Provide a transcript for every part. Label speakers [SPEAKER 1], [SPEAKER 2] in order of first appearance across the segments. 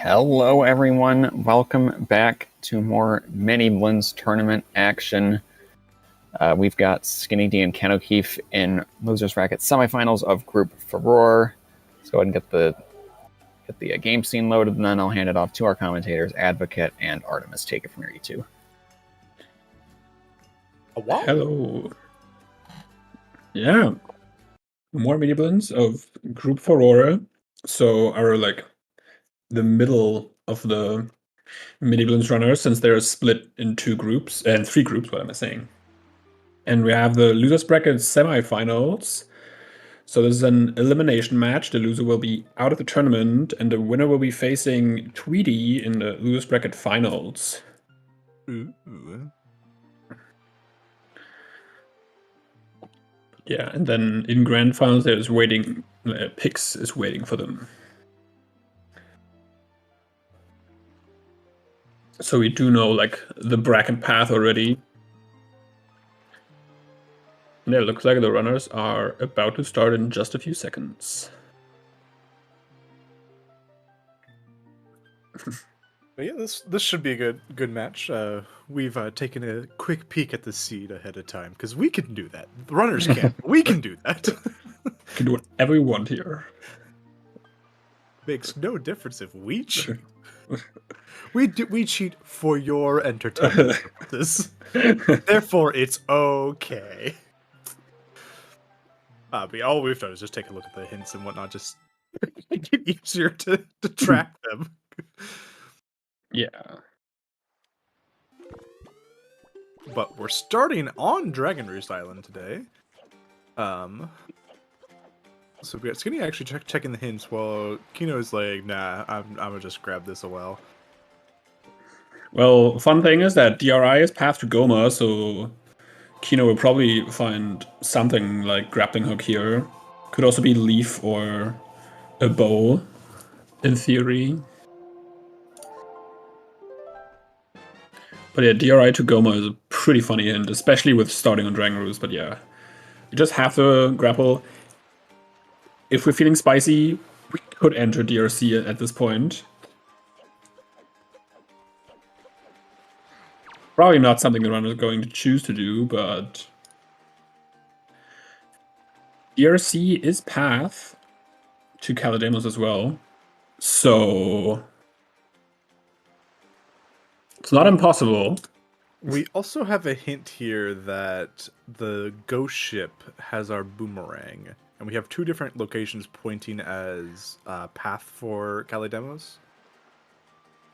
[SPEAKER 1] Hello everyone, welcome back to more Miniblins tournament action. We've got Skinnydee and Kenokeefe in losers bracket semifinals of Group Farore. Let's go ahead and get the game scene loaded, and then I'll hand it off to our commentators, Advocate and Artemis. Take it from here, you two.
[SPEAKER 2] Wow.
[SPEAKER 3] Hello. Yeah. More Miniblins of Group Farore. So our the middle of the Miniblins runners, since they're split in three groups, what am I saying? And we have the losers bracket semifinals. So this is an elimination match. The loser will be out of the tournament, and the winner will be facing TWWWR in the losers bracket finals.
[SPEAKER 2] Ooh.
[SPEAKER 3] Yeah, and then in grand finals, there's waiting. Pix is waiting for them. So we do know the bracket path already. And it looks like the runners are about to start in just a few seconds.
[SPEAKER 2] But yeah, this should be a good match. We've taken a quick peek at the seed ahead of time because we can do that. The runners can't. We can do that.
[SPEAKER 3] We can do whatever we want here.
[SPEAKER 2] Makes no difference if we cheat. We cheat for your entertainment purposes. Therefore, it's okay. But all we've done is just take a look at the hints and whatnot, just make it easier to track them.
[SPEAKER 3] Yeah.
[SPEAKER 2] But we're starting on Dragon Roost Island today. So we got Skinny actually checking the hints while Kino's like, nah, I'm gonna just grab this a while.
[SPEAKER 3] Well, fun thing is that DRI is path to Goma, so Kino will probably find something like grappling hook here. Could also be leaf or a bow, in theory. But yeah, DRI to Goma is a pretty funny hint, especially with starting on Dragon Roost. But yeah, you just have to grapple. If we're feeling spicy, we could enter DRC at this point. Probably not something the runner is going to choose to do, but DRC is path to Calidemos as well. So it's not impossible.
[SPEAKER 2] We also have a hint here that the ghost ship has our boomerang, and we have two different locations pointing as path for Calidemos.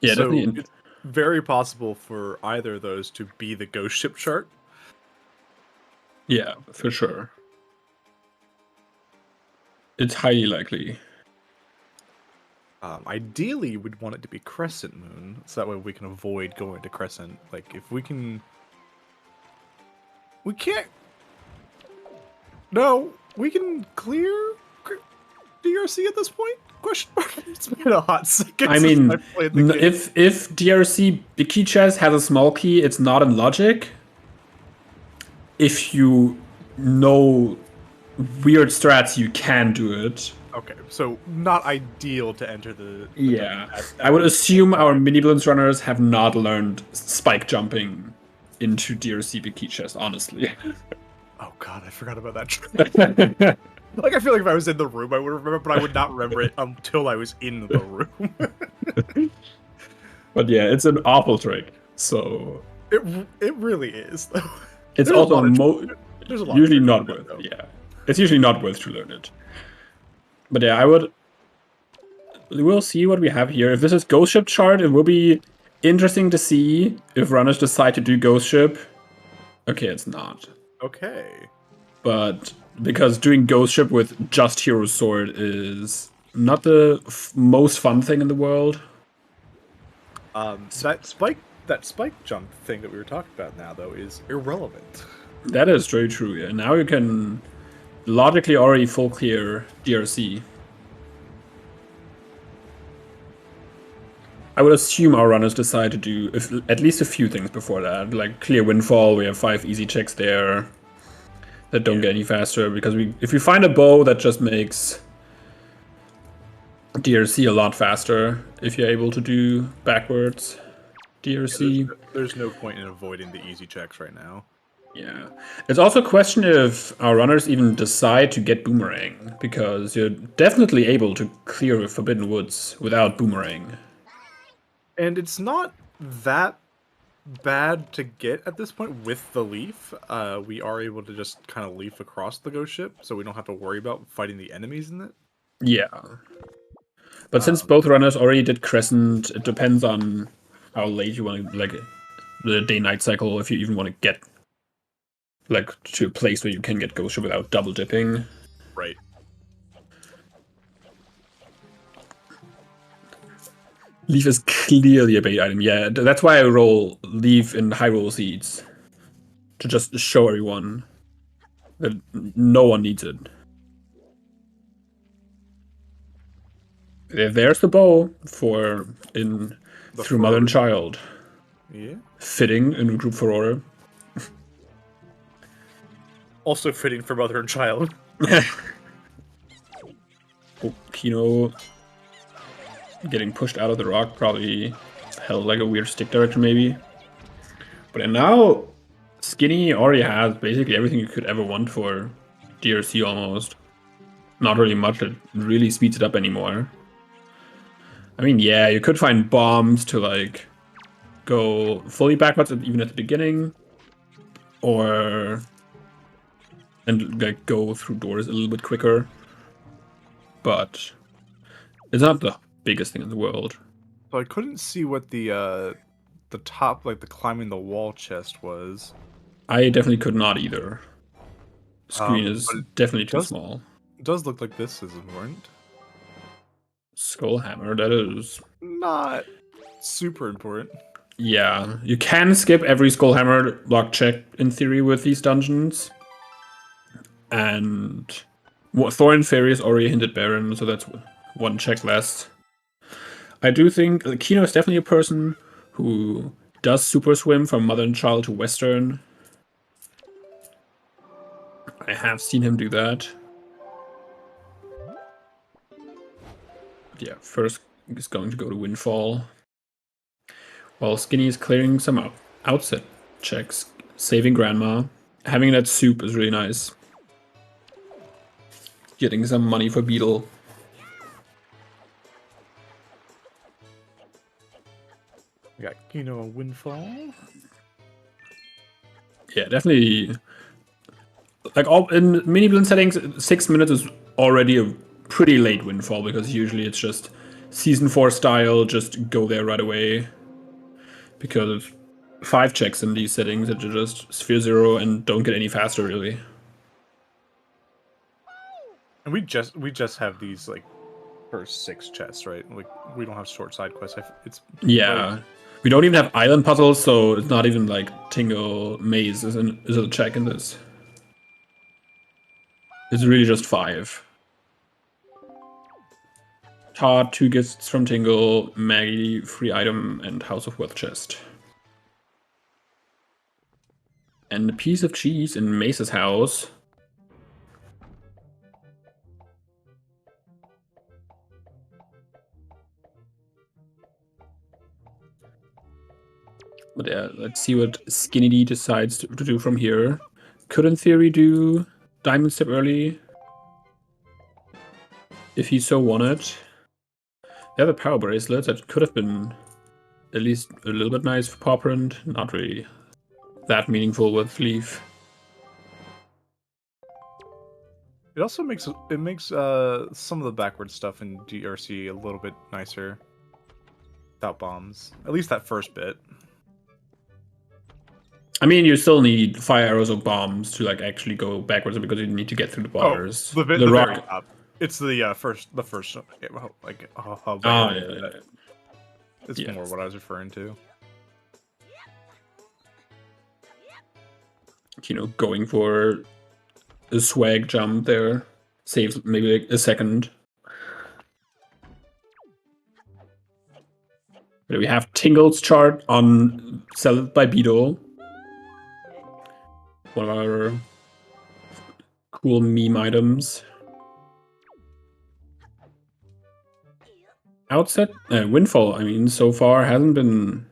[SPEAKER 3] Yeah,
[SPEAKER 2] so
[SPEAKER 3] definitely.
[SPEAKER 2] It's very possible for either of those to be the ghost ship chart.
[SPEAKER 3] Yeah, for sure. It's highly likely.
[SPEAKER 2] Ideally, we'd want it to be Crescent Moon, so that way we can avoid going to Crescent. Like, if we can... We can't... No, we can clear DRC at this point? Question mark? It's been a hot second
[SPEAKER 3] I mean,
[SPEAKER 2] since I played the game.
[SPEAKER 3] if DRC big key chest has a small key, it's not in logic. If you know weird strats, you can do it.
[SPEAKER 2] Okay, so not ideal to enter the
[SPEAKER 3] Yeah, I would assume our Miniblins runners have not learned spike jumping into DRC big key chest, honestly.
[SPEAKER 2] Oh god, I forgot about that. Like, I feel like if I was in the room, I would remember, but I would not remember it until I was in the room.
[SPEAKER 3] But yeah, it's an awful trick, so...
[SPEAKER 2] It really is, though.
[SPEAKER 3] It's
[SPEAKER 2] There's
[SPEAKER 3] also
[SPEAKER 2] there's a lot
[SPEAKER 3] usually
[SPEAKER 2] of
[SPEAKER 3] not
[SPEAKER 2] it,
[SPEAKER 3] worth. Yeah, it's usually not worth to learn it. But yeah, we'll see what we have here. If this is Ghost Ship chart, it will be interesting to see if runners decide to do Ghost Ship. Okay, it's not.
[SPEAKER 2] Okay. But
[SPEAKER 3] because doing Ghost Ship with just Hero Sword is not the most fun thing in the world.
[SPEAKER 2] that spike jump thing that we were talking about now, though, is irrelevant.
[SPEAKER 3] That is very true, yeah. Now you can logically already full clear DRC. I would assume our runners decide to do at least a few things before that. Like clear Windfall, we have 5 easy checks there that don't get any faster. Because if we find a bow that just makes DRC a lot faster if you're able to do backwards DRC.
[SPEAKER 2] There's no point in avoiding the easy checks right now.
[SPEAKER 3] Yeah. It's also a question if our runners even decide to get Boomerang, because you're definitely able to clear Forbidden Woods without Boomerang.
[SPEAKER 2] And it's not that bad to get at this point with the leaf. We are able to just kind of leaf across the ghost ship, so we don't have to worry about fighting the enemies in it.
[SPEAKER 3] Yeah. But since both runners already did Crescent, it depends on how late you want to, like, the day-night cycle, if you even want to get, like, to a place where you can get ghost ship without double dipping.
[SPEAKER 2] Right.
[SPEAKER 3] Leaf is clearly a bait item. Yeah, that's why I roll Leaf in high roll seeds. To just show everyone that no one needs it. There's the bow for through Mother and Child.
[SPEAKER 2] Yeah.
[SPEAKER 3] Fitting in Group Farore.
[SPEAKER 2] Also fitting for Mother and Child.
[SPEAKER 3] Oh, Kino getting pushed out of the rock probably held like a weird stick direction maybe. But now Skinny already has basically everything you could ever want for DRC almost. Not really much that really speeds it up anymore. I mean, yeah, you could find bombs to like go fully backwards even at the beginning, or and like go through doors a little bit quicker. But it's not the biggest thing in the world.
[SPEAKER 2] So I couldn't see what the top, like the climbing the wall chest was.
[SPEAKER 3] I definitely could not either. Screen is definitely too small.
[SPEAKER 2] It does look like this is important.
[SPEAKER 3] Skull Hammer, that is
[SPEAKER 2] not super important.
[SPEAKER 3] Yeah, you can skip every Skull Hammer lock check in theory with these dungeons. And Thorn Fairy is already hinted Baron, so that's one check less. I do think Kino is definitely a person who does super swim from Mother and Child to Western. I have seen him do that. But yeah, first is going to go to Windfall. While Skinny is clearing some outset checks, saving Grandma. Having that soup is really nice. Getting some money for Beetle.
[SPEAKER 2] We got Kino and Windfall.
[SPEAKER 3] Yeah, definitely. Like all in Miniblins settings, 6 minutes is already a pretty late Windfall, because usually it's just Season 4 style, just go there right away. Because 5 checks in these settings that are just Sphere 0 and don't get any faster, really.
[SPEAKER 2] And we just have these like first 6 chests, right? Like we don't have short side quests. It's
[SPEAKER 3] yeah. We don't even have island puzzles, so it's not even like Tingle Maze is a check in this. It's really just 5. Todd, 2 gifts from Tingle, Maggie, free item, and House of Wealth chest. And a piece of cheese in Mace's house. But yeah, let's see what Skinnydee decides to do from here. Could in theory do Diamond Step early, if he so wanted. They have a power bracelet that could have been at least a little bit nice for Paw Print. Not really that meaningful with Leaf.
[SPEAKER 2] It also makes some of the backward stuff in DRC a little bit nicer without bombs. At least that first bit.
[SPEAKER 3] I mean, you still need fire arrows or bombs to like actually go backwards, because you need to get through the bars.
[SPEAKER 2] The
[SPEAKER 3] rock.
[SPEAKER 2] very top. It's the first like
[SPEAKER 3] yeah.
[SPEAKER 2] It's more what I was referring to.
[SPEAKER 3] You know, going for a swag jump there saves maybe like a second. But we have Tingle's chart on Sell It by Beetle. One of our cool meme items. Outset Windfall, I mean, so far hasn't been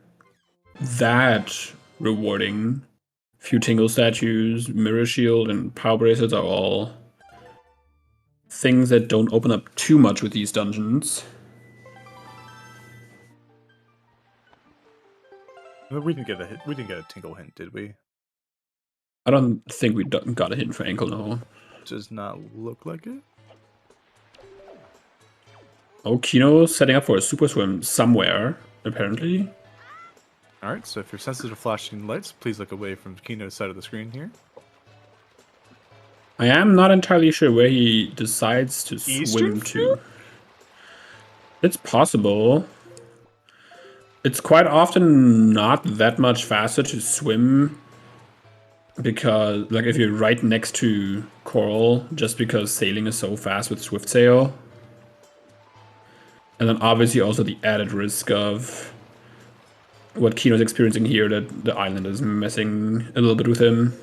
[SPEAKER 3] that rewarding. Few Tingle statues, Mirror Shield, and Power Bracelets are all things that don't open up too much with these dungeons.
[SPEAKER 2] We didn't get a hit. We didn't get a tingle hint, did we?
[SPEAKER 3] I don't think we got a hint for ankle, no.
[SPEAKER 2] Does not look like it.
[SPEAKER 3] Oh, Kino setting up for a super swim somewhere, apparently.
[SPEAKER 2] Alright, so if you're sensitive to flashing lights, please look away from Kino's side of the screen here.
[SPEAKER 3] I am not entirely sure where he decides to
[SPEAKER 2] Eastern
[SPEAKER 3] swim to. It's possible. It's quite often not that much faster to swim because, like, if you're right next to Coral, just because sailing is so fast with Swift Sail. And then obviously also the added risk of what Kino's experiencing here, that the island is messing a little bit with him.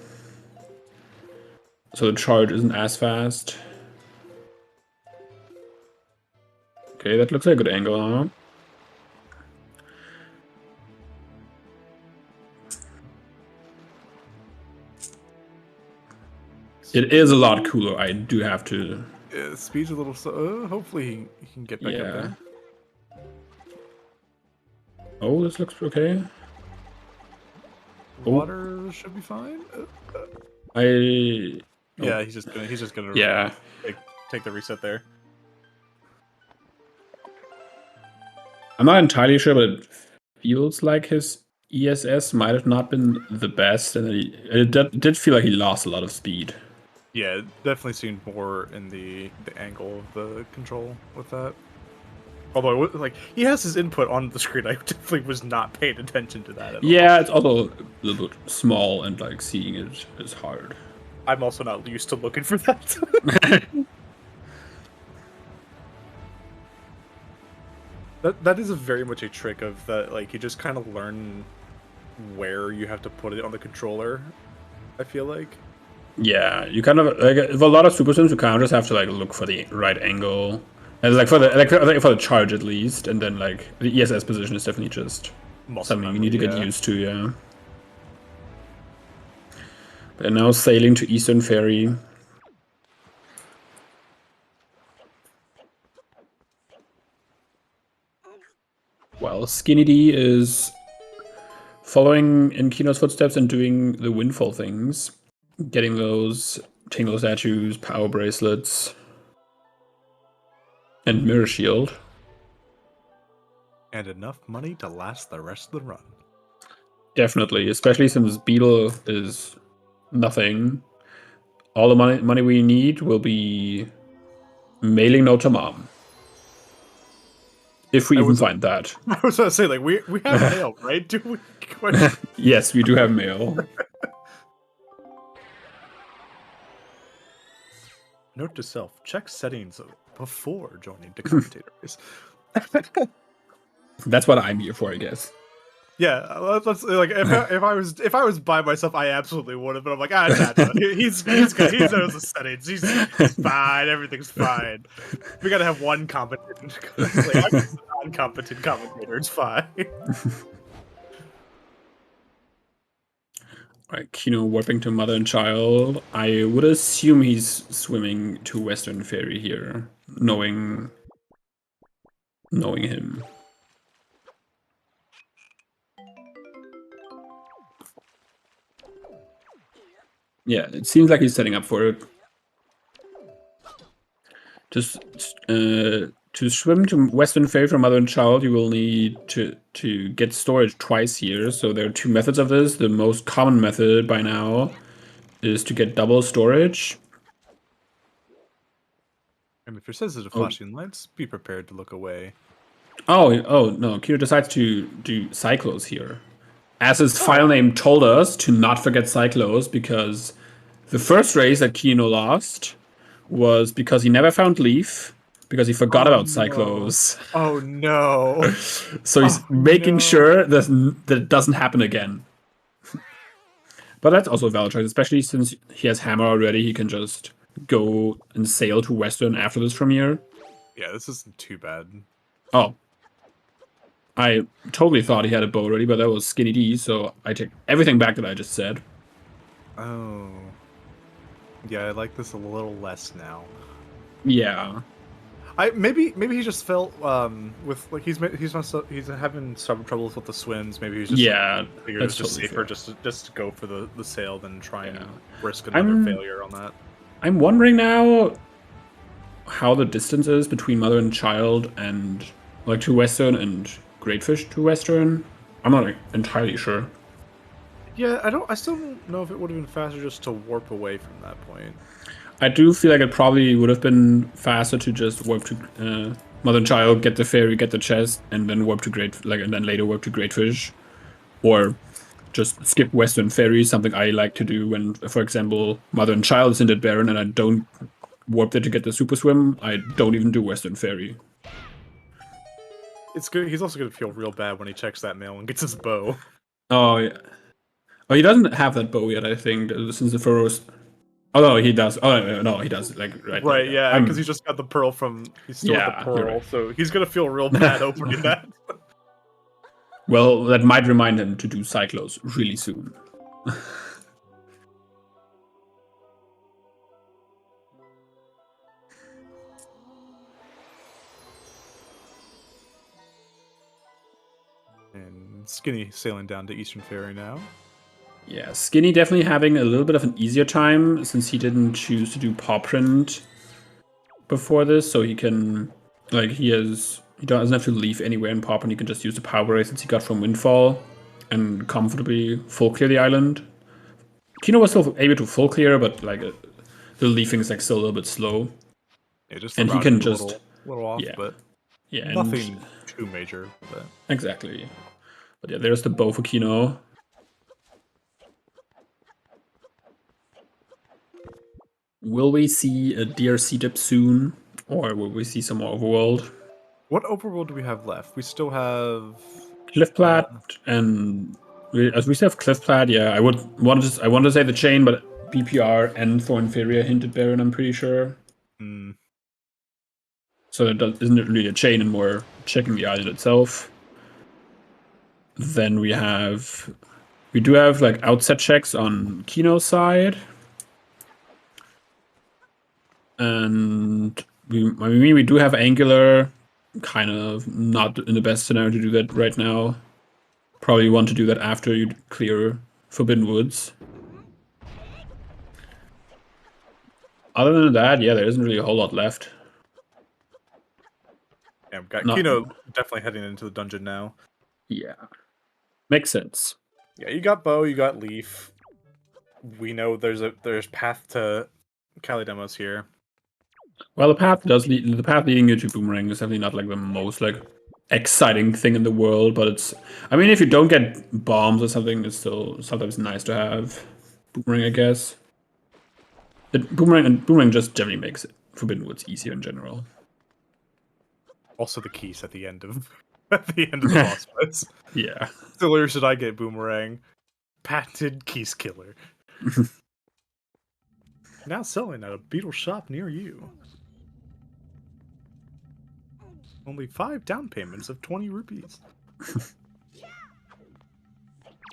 [SPEAKER 3] So the charge isn't as fast. Okay, that looks like a good angle, huh? It is a lot cooler, I do have to...
[SPEAKER 2] Yeah, speed's a little slow. Hopefully he can get back up there.
[SPEAKER 3] Oh, this looks okay.
[SPEAKER 2] Water should be fine.
[SPEAKER 3] Yeah,
[SPEAKER 2] he's just gonna
[SPEAKER 3] yeah.
[SPEAKER 2] take the reset there.
[SPEAKER 3] I'm not entirely sure, but it feels like his ESS might have not been the best, and it did feel like he lost a lot of speed.
[SPEAKER 2] Yeah, it definitely seemed more in the angle of the control with that. Although, like, he has his input on the screen, I definitely was not paying attention to that at all.
[SPEAKER 3] Yeah, it's also a little bit small, and, like, seeing it is hard.
[SPEAKER 2] I'm also not used to looking for that. That is very much a trick of that, like, you just kind of learn where you have to put it on the controller, I feel like.
[SPEAKER 3] Yeah, you kind of, like, with a lot of super sims, you kind of just have to, like, look for the right angle. And, like, for the charge at least, and then, like, the ESS position is definitely just something you need to get used to, yeah. They're now sailing to Eastern Ferry. Well, Skinnydee is following in Kino's footsteps and doing the windfall things. Getting those tingle statues, power bracelets, and mirror shield.
[SPEAKER 2] And enough money to last the rest of the run.
[SPEAKER 3] Definitely, especially since Beetle is nothing. All the money we need will be mailing note to mom. If we even find that.
[SPEAKER 2] I was going to say, like, we have mail, right? Do we?
[SPEAKER 3] Yes, we do have mail.
[SPEAKER 2] Note to self: check settings before joining the commentators.
[SPEAKER 3] That's what I'm here for, I guess.
[SPEAKER 2] Yeah, let's like if I was by myself, I absolutely would have. But I'm like, he's good. He knows the settings. He's fine. Everything's fine. We gotta have one competent, like, non-competent commentator. It's fine.
[SPEAKER 3] Alright, Kino warping to mother and child. I would assume he's swimming to Western Ferry here, knowing him. Yeah, it seems like he's setting up for it. Just to swim to Western Ferry from mother and child, you will need to get storage twice here. So there are two methods of this. The most common method by now is to get double storage.
[SPEAKER 2] And if you're sensitive to flashing lights, be prepared to look away.
[SPEAKER 3] Oh no, Kino decides to do Cyclos here. As his file name told us, to not forget Cyclos, because the first race that Kino lost was because he never found Leaf, because he forgot about Cyclos.
[SPEAKER 2] Oh no.
[SPEAKER 3] So he's making sure that it doesn't happen again. But that's also a valid choice, especially since he has Hammer already. He can just go and sail to Western after this from here.
[SPEAKER 2] Yeah, this isn't too bad.
[SPEAKER 3] Oh, I totally thought he had a bow already, but that was Skinnydee, so I take everything back that I just said.
[SPEAKER 2] Oh. Yeah, I like this a little less now.
[SPEAKER 3] Yeah.
[SPEAKER 2] Maybe he just felt with like he's having some troubles with the swims. Maybe he's just figured it's just safer just to go for the sail than try and risk another failure on that.
[SPEAKER 3] I'm wondering now how the distance is between mother and child and like to western and great fish to western. I'm not entirely sure.
[SPEAKER 2] Yeah, I still don't know if it would have been faster just to warp away from that point.
[SPEAKER 3] I do feel like it probably would have been faster to just warp to mother and child, get the ferry, get the chest, and then warp to and then later warp to great fish, or just skip western ferry. Something I like to do when, for example, mother and child is in that Baron and I don't warp there to get the super swim. I don't even do western ferry.
[SPEAKER 2] It's good. He's also gonna feel real bad when he checks that mail and gets his bow.
[SPEAKER 3] Oh yeah. Oh, he doesn't have that bow yet, I think, since the Farore's. Oh no, he does. Oh no, he does. Like
[SPEAKER 2] right, yeah, because he just got the pearl he stole the pearl, right. So he's gonna feel real bad opening that.
[SPEAKER 3] Well, that might remind him to do Cyclos really soon.
[SPEAKER 2] And Skinny sailing down to Eastern Ferry now.
[SPEAKER 3] Yeah, Skinny definitely having a little bit of an easier time since he didn't choose to do paw print before this, so he can, like, he doesn't have to leave anywhere in paw print. He can just use the power ray since he got from Windfall and comfortably full clear the island. Kino was still able to full clear, but like the leaving is like still a little bit slow.
[SPEAKER 2] Yeah, just
[SPEAKER 3] and he can just
[SPEAKER 2] little off, but nothing too major. But.
[SPEAKER 3] Exactly. But yeah, there's the bow for Kino. Will we see a DRC dip soon, or will we see some more Overworld?
[SPEAKER 2] What Overworld do we have left? We still have
[SPEAKER 3] Cliffplat, and we still have Cliffplat. Yeah, I want to say the chain, but BPR and for Inferior hinted Baron, I'm pretty sure. So it isn't really a chain, and more checking the island itself. Then we do have like outset checks on Kino's side. And we do have Angular, kind of not in the best scenario to do that right now. Probably want to do that after you clear Forbidden Woods. Other than that, yeah, there isn't really a whole lot left.
[SPEAKER 2] Yeah, we've got Kino definitely heading into the dungeon now.
[SPEAKER 3] Yeah. Makes sense.
[SPEAKER 2] Yeah, you got Bow, you got Leaf. We know there's path to Kalydemos here.
[SPEAKER 3] Well, the path leading you to Boomerang is definitely not like the most like exciting thing in the world, but it's. I mean, if you don't get bombs or something, it's still sometimes nice to have Boomerang, I guess. Boomerang just generally makes Forbidden Woods easier in general.
[SPEAKER 2] Also, the keys at the end of the boss fights.
[SPEAKER 3] Yeah.
[SPEAKER 2] So where should I get Boomerang? Patented keys killer. Now selling at a Beetle shop near you. Only 5 down payments of 20 rupees.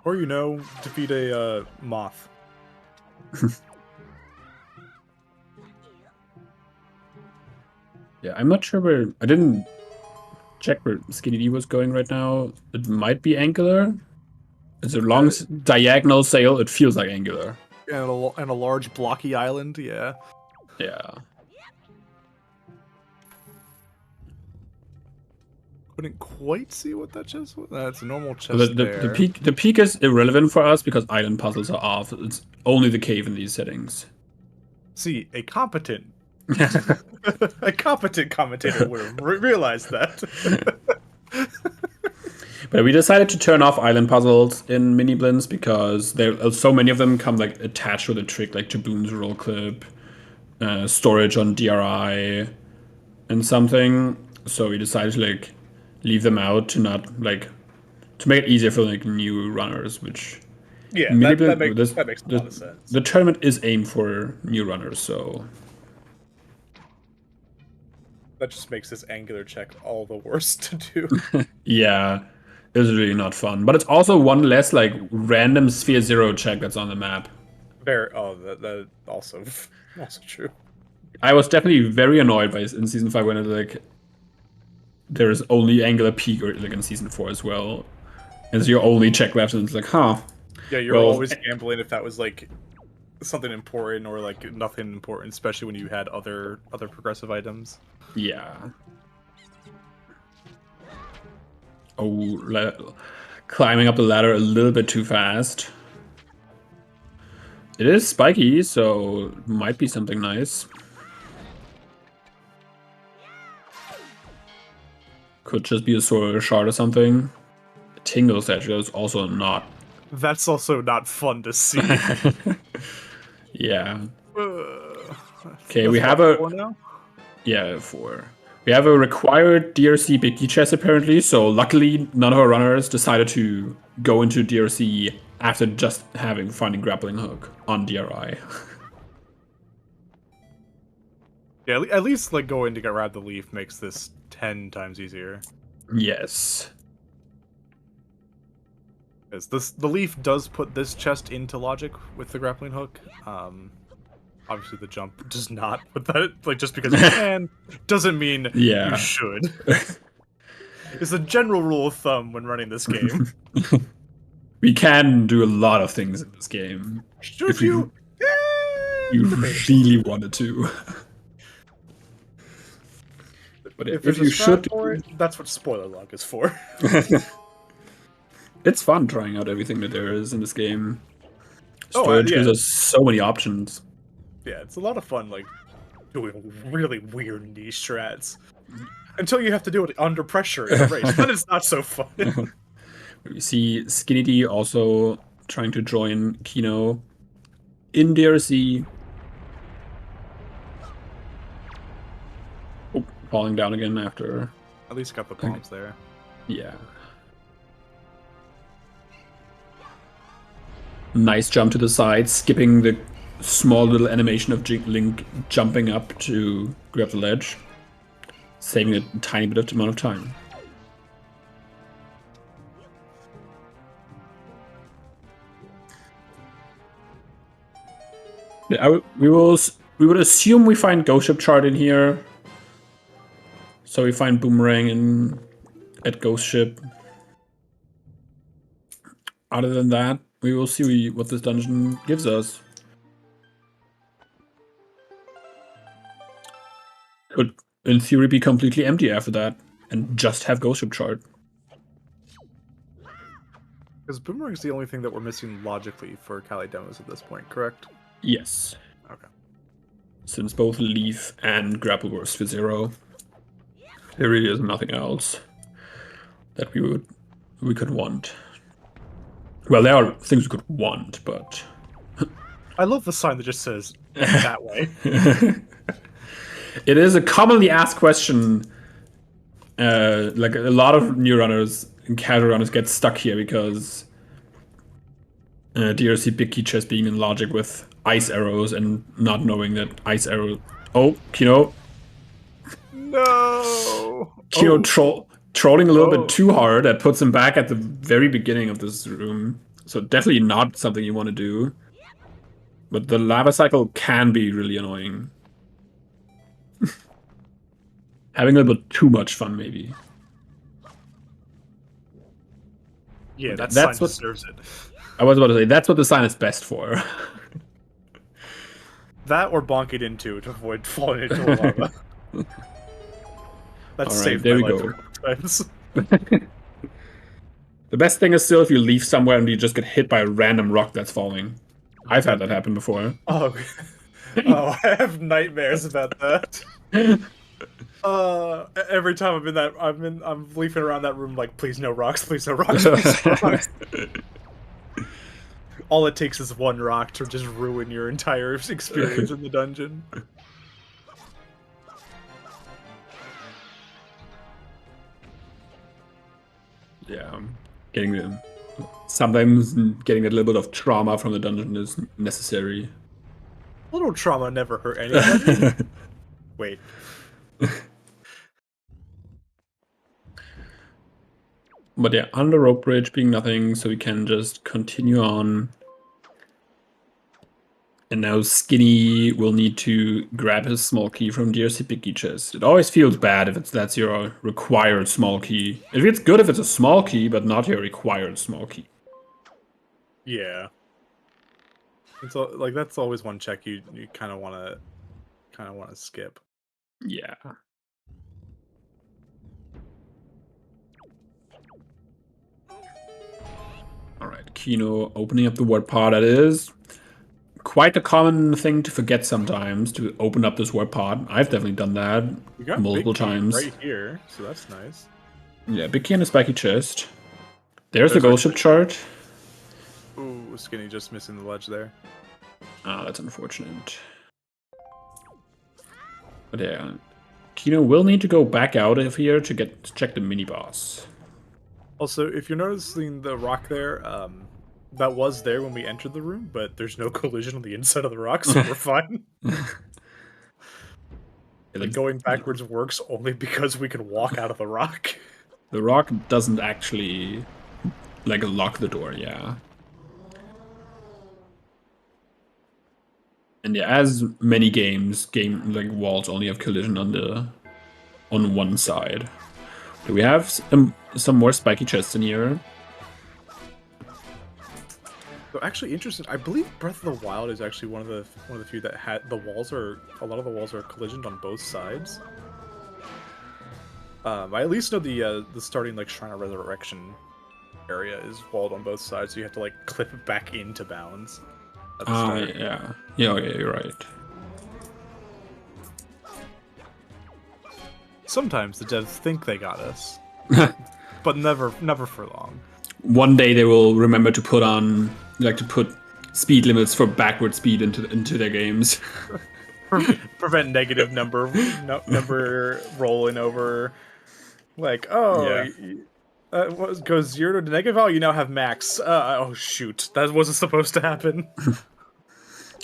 [SPEAKER 2] Or, defeat a moth.
[SPEAKER 3] Yeah, I'm not sure where... I didn't check where Skinnydee was going right now. It might be Angular. It's a long diagonal sail. It feels like Angular.
[SPEAKER 2] And a large blocky island, yeah.
[SPEAKER 3] Yeah.
[SPEAKER 2] Couldn't quite see what that chest was. That's a normal chest
[SPEAKER 3] the peak is irrelevant for us because island puzzles are off. It's only the cave in these settings.
[SPEAKER 2] See, a competent commentator would have realized that.
[SPEAKER 3] But we decided to turn off island puzzles in Miniblins because so many of them come like attached with a trick, like Jaboon's roll clip, storage on DRI, and something. So we decided to like leave them out to not like to make it easier for like new runners. Which
[SPEAKER 2] that makes a lot of sense.
[SPEAKER 3] The tournament is aimed for new runners, so.
[SPEAKER 2] That just makes this Angular check all the worse to do.
[SPEAKER 3] Yeah. is really not fun. But it's also one less like random sphere zero check that's on the map.
[SPEAKER 2] That also true.
[SPEAKER 3] I was definitely very annoyed by in season 5 when it like there's only angular peak, or like in season 4 as well. It's your only check left, and it's like, huh.
[SPEAKER 2] Yeah, you're always gambling if that was like something important or like nothing important, especially when you had other progressive items.
[SPEAKER 3] Yeah. Oh, climbing up the ladder a little bit too fast. It is spiky, so might be something nice. Could just be a sword or shard or something. Tingle statue is also not.
[SPEAKER 2] That's also not fun to see.
[SPEAKER 3] Yeah. Okay,
[SPEAKER 2] That's
[SPEAKER 3] we have a
[SPEAKER 2] 4 now?
[SPEAKER 3] Yeah, 4. We have a required DRC big key chest apparently, so luckily none of our runners decided to go into DRC after just finding grappling hook on DRI.
[SPEAKER 2] Yeah, at least like going to grab the leaf makes this 10 times easier.
[SPEAKER 3] Yes.
[SPEAKER 2] Because the leaf does put this chest into logic with the grappling hook. Obviously the jump does not, but that like just because you can doesn't mean you should. It's a general rule of thumb when running this game.
[SPEAKER 3] We can do a lot of things in this game.
[SPEAKER 2] Should
[SPEAKER 3] if you really wanted to. But if you should,
[SPEAKER 2] for it, that's what spoiler log is for.
[SPEAKER 3] It's fun trying out everything that there is in this game. Storage gives us so many options.
[SPEAKER 2] Yeah, it's a lot of fun, like, doing really weird niche strats. Until you have to do it under pressure in a race. Then it's not so fun.
[SPEAKER 3] We see Skinnydee also trying to join Kino in DRC. Oh, falling down again after.
[SPEAKER 2] At least got the bombs there.
[SPEAKER 3] Yeah. Nice jump to the side, skipping the small little animation of Link jumping up to grab the ledge, saving a tiny bit of amount of time. Yeah, we would assume we find Ghost Ship chart in here, so we find Boomerang at Ghost Ship. Other than that, we will see what this dungeon gives us. Could, in theory, be completely empty after that, and just have Ghost Ship chart.
[SPEAKER 2] Because Boomerang's the only thing that we're missing logically for Kali demos at this point, correct?
[SPEAKER 3] Yes.
[SPEAKER 2] Okay.
[SPEAKER 3] Since both Leaf and Grapple were Sphere Zero, there really is nothing else that we could want. Well, there are things we could want, but
[SPEAKER 2] I love the sign that just says that way.
[SPEAKER 3] It is a commonly asked question. Like a lot of new runners and casual runners get stuck here because DRC big key chest being in logic with ice arrows and not knowing that ice arrow. Oh, Kino.
[SPEAKER 2] No.
[SPEAKER 3] Kino trolling a little bit too hard. That puts him back at the very beginning of this room. So definitely not something you want to do. But the lava cycle can be really annoying. Having a little bit too much fun, maybe.
[SPEAKER 2] Yeah, that's what deserves it.
[SPEAKER 3] I was about to say, that's what the sign is best for.
[SPEAKER 2] That or bonk it into to avoid falling into the lava. That's saved
[SPEAKER 3] there
[SPEAKER 2] my
[SPEAKER 3] we
[SPEAKER 2] life
[SPEAKER 3] go.
[SPEAKER 2] times.
[SPEAKER 3] The best thing is still if you leave somewhere and you just get hit by a random rock that's falling. I've had that happen before.
[SPEAKER 2] Oh, I have nightmares about that. Every time I'm leafing around that room like, please no rocks, please no rocks, please no rocks. All it takes is one rock to just ruin your entire experience in the dungeon.
[SPEAKER 3] Yeah, sometimes getting a little bit of trauma from the dungeon is necessary.
[SPEAKER 2] A little trauma never hurt anybody. Wait.
[SPEAKER 3] But yeah, on the rope bridge being nothing, so we can just continue on. And now Skinny will need to grab his small key from the Picky chest. It always feels bad if that's your required small key. It feels good if it's a small key, but not your required small key.
[SPEAKER 2] Yeah. It's like that's always one check you kind of want to skip.
[SPEAKER 3] Yeah. All right, Kino opening up the word pod. That is quite a common thing to forget sometimes, to open up this word pod. I've definitely done that
[SPEAKER 2] You got
[SPEAKER 3] multiple
[SPEAKER 2] big key
[SPEAKER 3] times.
[SPEAKER 2] right here, so that's nice.
[SPEAKER 3] Yeah, big key in a spiky chest. There's the gold ship chart.
[SPEAKER 2] Ooh, Skinny just missing the ledge there.
[SPEAKER 3] Ah, that's unfortunate. But yeah, Kino will need to go back out of here to check the mini boss.
[SPEAKER 2] Also, if you're noticing the rock there, that was there when we entered the room, but there's no collision on the inside of the rock, so we're fine. Like going backwards works only because we can walk out of the rock.
[SPEAKER 3] The rock doesn't actually like lock the door, yeah. And yeah, as many games, like walls only have collision on one side. Do we have some more spiky chests in here?
[SPEAKER 2] So actually, interesting. I believe Breath of the Wild is actually one of the few that had a lot of the walls are collisioned on both sides. I at least know the starting like Shrine of Resurrection area is walled on both sides, so you have to like clip it back into bounds.
[SPEAKER 3] Yeah, you're right.
[SPEAKER 2] Sometimes the devs think they got us, but never for long.
[SPEAKER 3] One day they will remember to put speed limits for backward speed into their games.
[SPEAKER 2] Prevent negative number rolling over. Like, goes 0 to negative. Oh, you now have max. Oh shoot, that wasn't supposed to happen.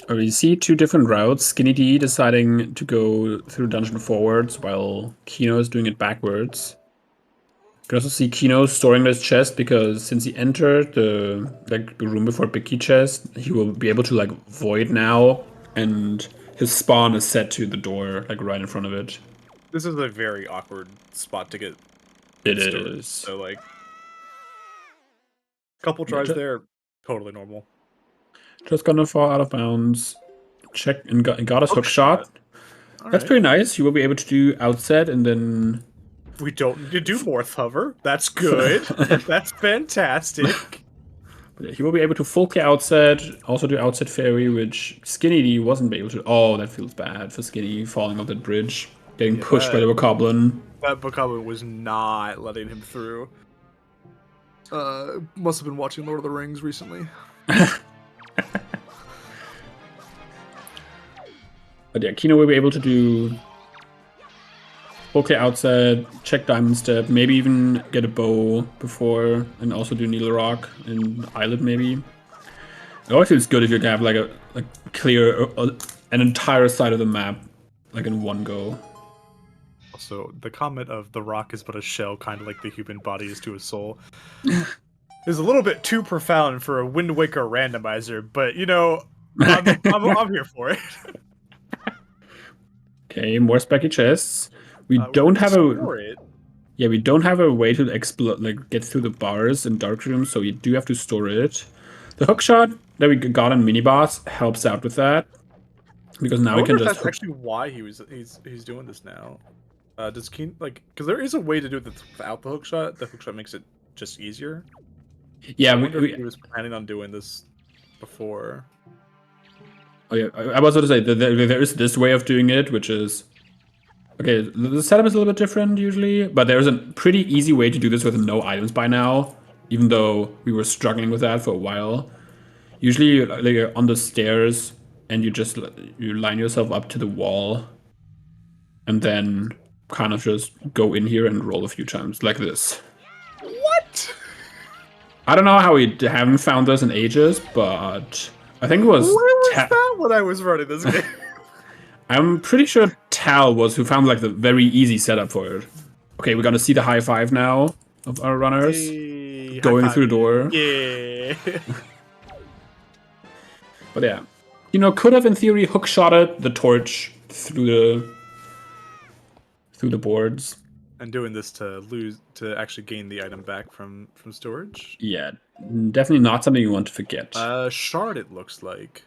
[SPEAKER 3] We see two different routes. Skinnydee deciding to go through dungeon forwards while Kino is doing it backwards. You can also see Kino storing this chest because since he entered the room before Big Key chest, he will be able to void now, and his spawn is set to the door right in front of it.
[SPEAKER 2] This is a very awkward spot to get.
[SPEAKER 3] It is.
[SPEAKER 2] So couple tries there, totally normal.
[SPEAKER 3] Just gonna fall out of bounds. Check and got his hook shot. That's pretty nice. You will be able to do outset and then.
[SPEAKER 2] We don't need to do Morph Hover. That's good. That's fantastic.
[SPEAKER 3] But he will be able to full K outset, also do outset fairy, which Skinnydee wasn't able to. Oh, that feels bad for Skinny falling off that bridge, getting pushed by the Bokoblin.
[SPEAKER 2] That Bokoblin was not letting him through. Must have been watching Lord of the Rings recently.
[SPEAKER 3] But yeah, Kino will be able to do okay outset, check diamond step, maybe even get a bow before, and also do needle rock and islet maybe. It always feels good if you can have a clear an entire side of the map in one go.
[SPEAKER 2] Also, the comment of the rock is but a shell, kind of like the human body is to a soul, is a little bit too profound for a Wind Waker randomizer, but I'm here for it.
[SPEAKER 3] Okay, more spiky chests. We don't have we don't have a way to explode, get through the bars in dark rooms, so you do have to store it. The hook shot that we got on mini boss helps out with that, because now we can just.
[SPEAKER 2] That's actually why he's doing this now. Does Keen because there is a way to do this without the hook shot. The hook shot makes it just easier.
[SPEAKER 3] Yeah,
[SPEAKER 2] I wonder if he was planning on doing this before.
[SPEAKER 3] Oh yeah, I was going to say that there is this way of doing it, which is. Okay, the setup is a little bit different usually, but there's a pretty easy way to do this with no items by now, even though we were struggling with that for a while. Usually you're on the stairs and you line yourself up to the wall and then kind of just go in here and roll a few times like this.
[SPEAKER 2] What?
[SPEAKER 3] I don't know how we haven't found this in ages, but I think it was...
[SPEAKER 2] Where was that when I was running this game?
[SPEAKER 3] I'm pretty sure Tal was who found the very easy setup for it. Okay, we're gonna see the high five now. of our runners
[SPEAKER 2] Hey,
[SPEAKER 3] going through the door.
[SPEAKER 2] Yeah.
[SPEAKER 3] But yeah, could have in theory hookshotted the torch through the boards.
[SPEAKER 2] And doing this to actually gain the item back from storage.
[SPEAKER 3] Yeah, definitely not something you want to forget.
[SPEAKER 2] Shard, it looks like.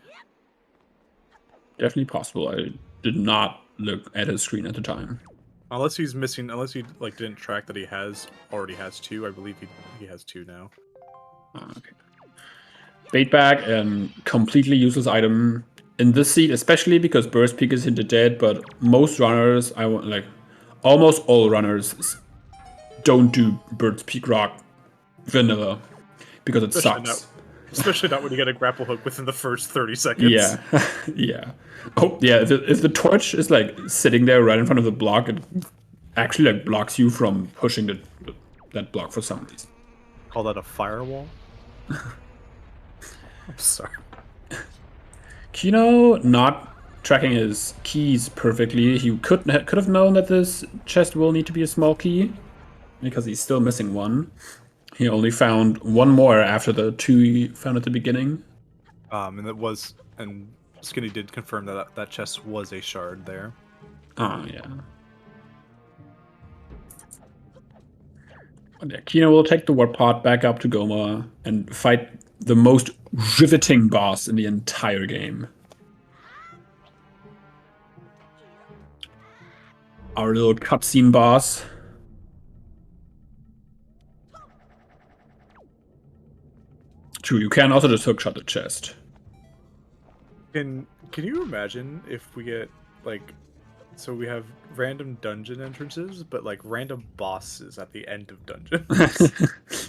[SPEAKER 3] Definitely possible. I did not look at his screen at the time.
[SPEAKER 2] Unless he's missing, unless he didn't track that he already has 2. I believe he has 2 now.
[SPEAKER 3] Okay. Bait bag and completely useless item in this seed, especially because Burst Peak is hinted dead. But most runners, almost all runners, don't do Burst Peak Rock vanilla because it sucks.
[SPEAKER 2] Especially not when you get a grapple hook within the first 30 seconds.
[SPEAKER 3] Yeah, yeah. Oh, yeah. If the torch is sitting there right in front of the block, it actually blocks you from pushing that block for some reason.
[SPEAKER 2] Call that a firewall? I'm sorry.
[SPEAKER 3] Kino not tracking his keys perfectly. He could have known that this chest will need to be a small key because he's still missing one. He only found one more after the 2 he found at the beginning.
[SPEAKER 2] And Skinny did confirm that chest was a shard there.
[SPEAKER 3] Oh, yeah. And yeah, Kino will take the warp pod back up to Goma and fight the most riveting boss in the entire game. Our little cutscene boss. True, you can also just hookshot the chest.
[SPEAKER 2] Can you imagine if we get so we have random dungeon entrances, but random bosses at the end of dungeons?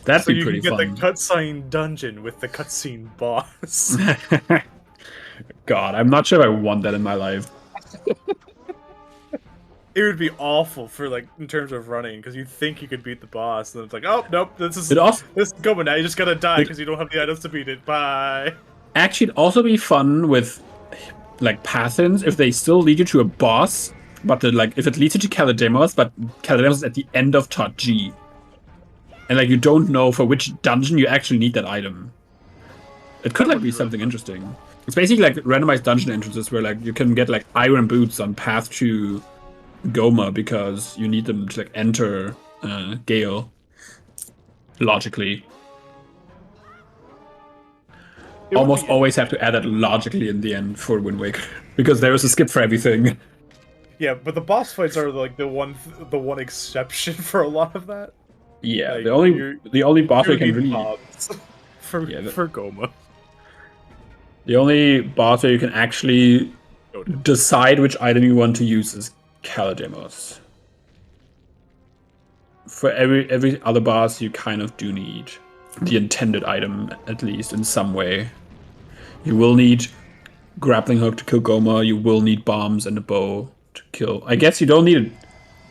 [SPEAKER 3] That'd
[SPEAKER 2] so
[SPEAKER 3] be pretty fun.
[SPEAKER 2] So you can get the cutscene dungeon with the cutscene boss.
[SPEAKER 3] God, I'm not sure if I want that in my life.
[SPEAKER 2] It would be awful for in terms of running, because you think you could beat the boss, and it's oh nope, this Goma now. You just gotta die because you don't have the items to beat it. Bye.
[SPEAKER 3] Actually, it'd also be fun with path-ins if they still lead you to a boss, but if it leads you to Calidemos, but Calidemos is at the end of Tot G, and you don't know for which dungeon you actually need that item. It could be something interesting. It's basically randomized dungeon entrances where you can get iron boots on path to Goma because you need them to enter Gale logically. Almost always have to add it logically in the end for Wind Waker because there is a skip for everything.
[SPEAKER 2] Yeah, but the boss fights are the one exception for a lot of that.
[SPEAKER 3] Yeah, the only boss you can really
[SPEAKER 2] for Goma.
[SPEAKER 3] The only boss where you can actually decide which item you want to use is Calidemos. For every other boss, you kind of do need the intended item, at least in some way. You will need grappling hook to kill Goma. You will need bombs and a bow to kill. I guess you don't need a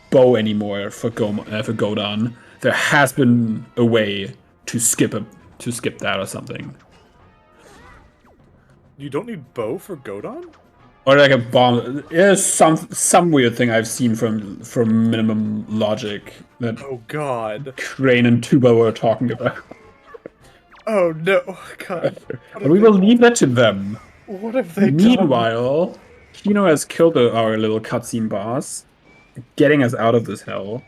[SPEAKER 3] bow anymore for Godan. There has been a way to skip that or something.
[SPEAKER 2] You don't need bow for Godan?
[SPEAKER 3] Or a bomb. There's some weird thing I've seen from Minimum Logic that
[SPEAKER 2] oh god,
[SPEAKER 3] Crane and Tuba were talking about.
[SPEAKER 2] Oh no, God.
[SPEAKER 3] But we will leave that to them.
[SPEAKER 2] What have they done?
[SPEAKER 3] Meanwhile, Kino has killed our little cutscene boss, getting us out of this hell.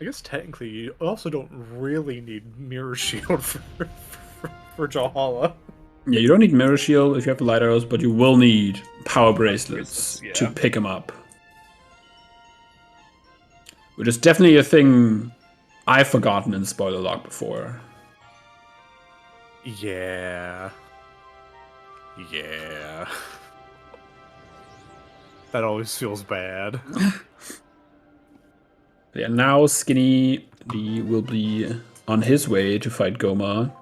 [SPEAKER 2] I guess technically you also don't really need Mirror Shield for Jahala.
[SPEAKER 3] Yeah, you don't need Mirror Shield if you have the light arrows, but you will need Power Bracelets to pick them up. Which is definitely a thing I've forgotten in Spoiler Log before.
[SPEAKER 2] Yeah. Yeah. That always feels bad.
[SPEAKER 3] Yeah, now Skinnydee will be on his way to fight Goma.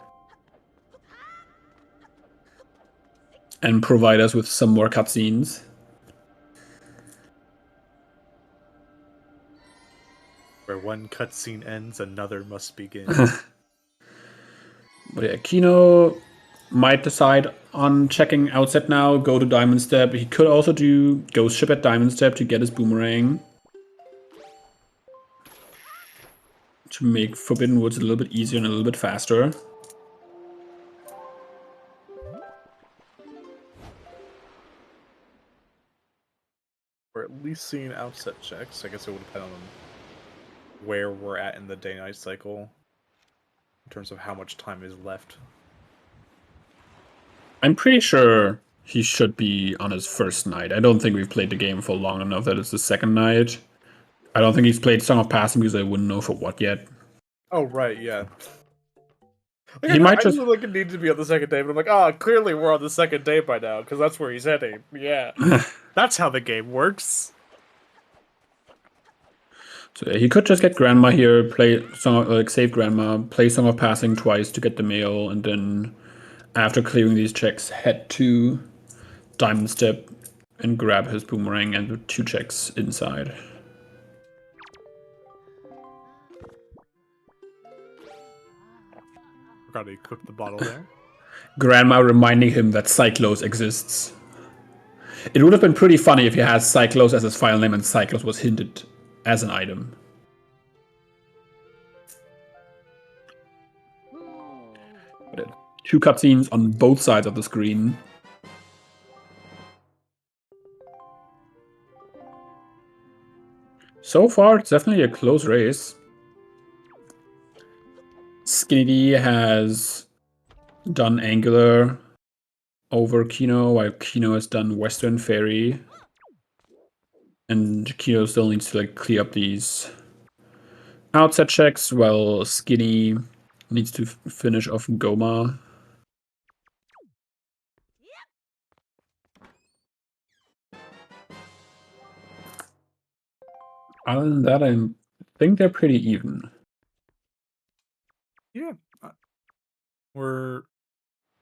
[SPEAKER 3] And provide us with some more cutscenes.
[SPEAKER 2] Where one cutscene ends, another must begin.
[SPEAKER 3] But yeah, Kino might decide on checking Outset now, go to Diamond Step. He could also do Ghost Ship at Diamond Step to get his boomerang. to make Forbidden Woods a little bit easier and a little bit faster.
[SPEAKER 2] We're at least seeing outset checks. I guess it would depend on where we're at in the day-night cycle in terms of how much time is left.
[SPEAKER 3] I'm pretty sure he should be on his first night. I don't think we've played the game for long enough that it's the second night. I don't think he's played Song of Passing because I wouldn't know for what yet.
[SPEAKER 2] Oh, right, yeah.
[SPEAKER 3] He
[SPEAKER 2] I
[SPEAKER 3] might just...
[SPEAKER 2] knew, like, it needed to be on the second day, but I'm like, clearly we're on the second day by now, because that's where he's heading. Yeah. That's how the game works.
[SPEAKER 3] So he could just get Grandma here, play Song, like save Grandma, play Song of Passing twice to get the mail, and then after clearing these checks, head to Diamond Step and grab his boomerang and the 2 checks inside.
[SPEAKER 2] Forgot he cooked the bottle there.
[SPEAKER 3] Grandma reminding him that Cyclos exists. It would have been pretty funny if he had Cyclos as his file name and Cyclos was hinted as an item. But 2 cutscenes on both sides of the screen. So far, it's definitely a close race. Skinnydee has done Angular over Kino, while Kino has done Western Ferry. And Kino still needs to like clear up these outset checks, while Skinny needs to finish off Goma. Other than that, I think they're pretty even.
[SPEAKER 2] Yeah.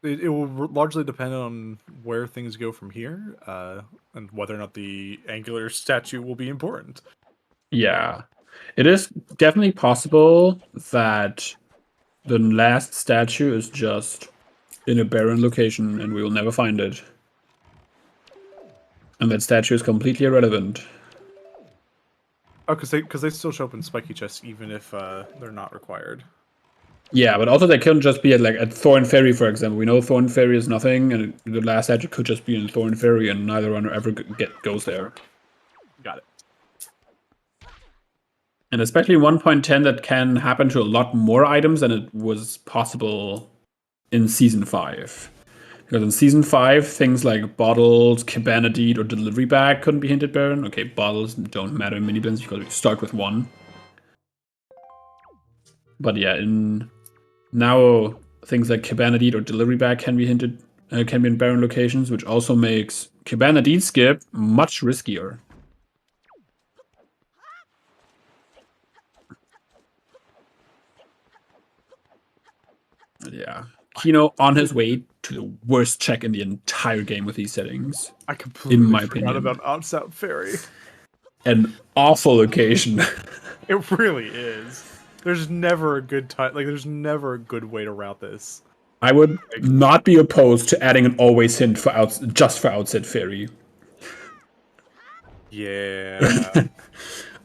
[SPEAKER 2] It will largely depend on where things go from here, and whether or not the Angular statue will be important.
[SPEAKER 3] Yeah. It is definitely possible that the last statue is just in a barren location and we will never find it. And that statue is completely irrelevant.
[SPEAKER 2] Oh, because they still show up in spiky chests even if they're not required.
[SPEAKER 3] Yeah, but also they couldn't just be at Thorn Ferry, for example. We know Thorn Ferry is nothing, and the last statue could just be in Thorn Ferry, and neither runner ever goes there.
[SPEAKER 2] Got it.
[SPEAKER 3] And especially 1.10, that can happen to a lot more items than it was possible in Season 5. Because in Season 5, things like bottles, cabana deed, or delivery bag couldn't be hinted barren. Okay, bottles don't matter in Miniblins because we start with 1. But yeah, now things like cabana deed or delivery bag can be hinted, can be in barren locations, which also makes cabana deed skip much riskier. Yeah, Kino on his way to the worst check in the entire game with these settings.
[SPEAKER 2] I completely
[SPEAKER 3] in my
[SPEAKER 2] forgot
[SPEAKER 3] opinion.
[SPEAKER 2] about Outside Ferry.
[SPEAKER 3] An awful location.
[SPEAKER 2] It really is. There's never a good time. Like, there's never a good way to route this.
[SPEAKER 3] I would not be opposed to adding an always hint for just for Outset Ferry.
[SPEAKER 2] Yeah.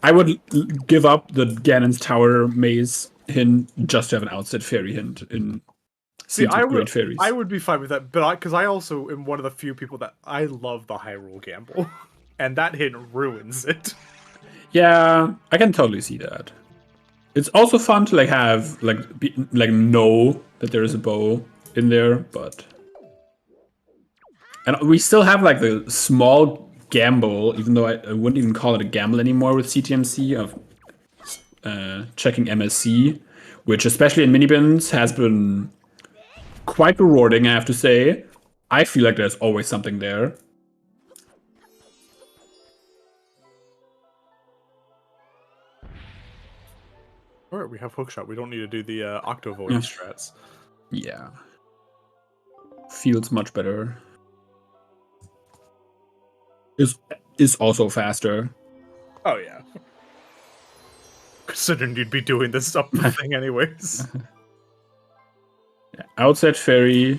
[SPEAKER 3] I would give up the Ganon's Tower maze hint just to have an Outset Ferry hint in Seeds of Great Fairies.
[SPEAKER 2] I would be fine with that, but because I also am one of the few people that I love the Hyrule Gamble, and that hint ruins it.
[SPEAKER 3] Yeah, I can totally see that. It's also fun to have know that there is a bow in there, but and we still have the small gamble, even though I wouldn't even call it a gamble anymore with CTMC of checking MSC, which especially in Minibins has been quite rewarding, I have to say. I feel like there's always something there.
[SPEAKER 2] Alright, we have hookshot. We don't need to do the Octovoid strats.
[SPEAKER 3] Yeah. Feels much better. Is also faster.
[SPEAKER 2] Oh, yeah. Considering you'd be doing this up thing anyways.
[SPEAKER 3] Yeah. Outset Ferry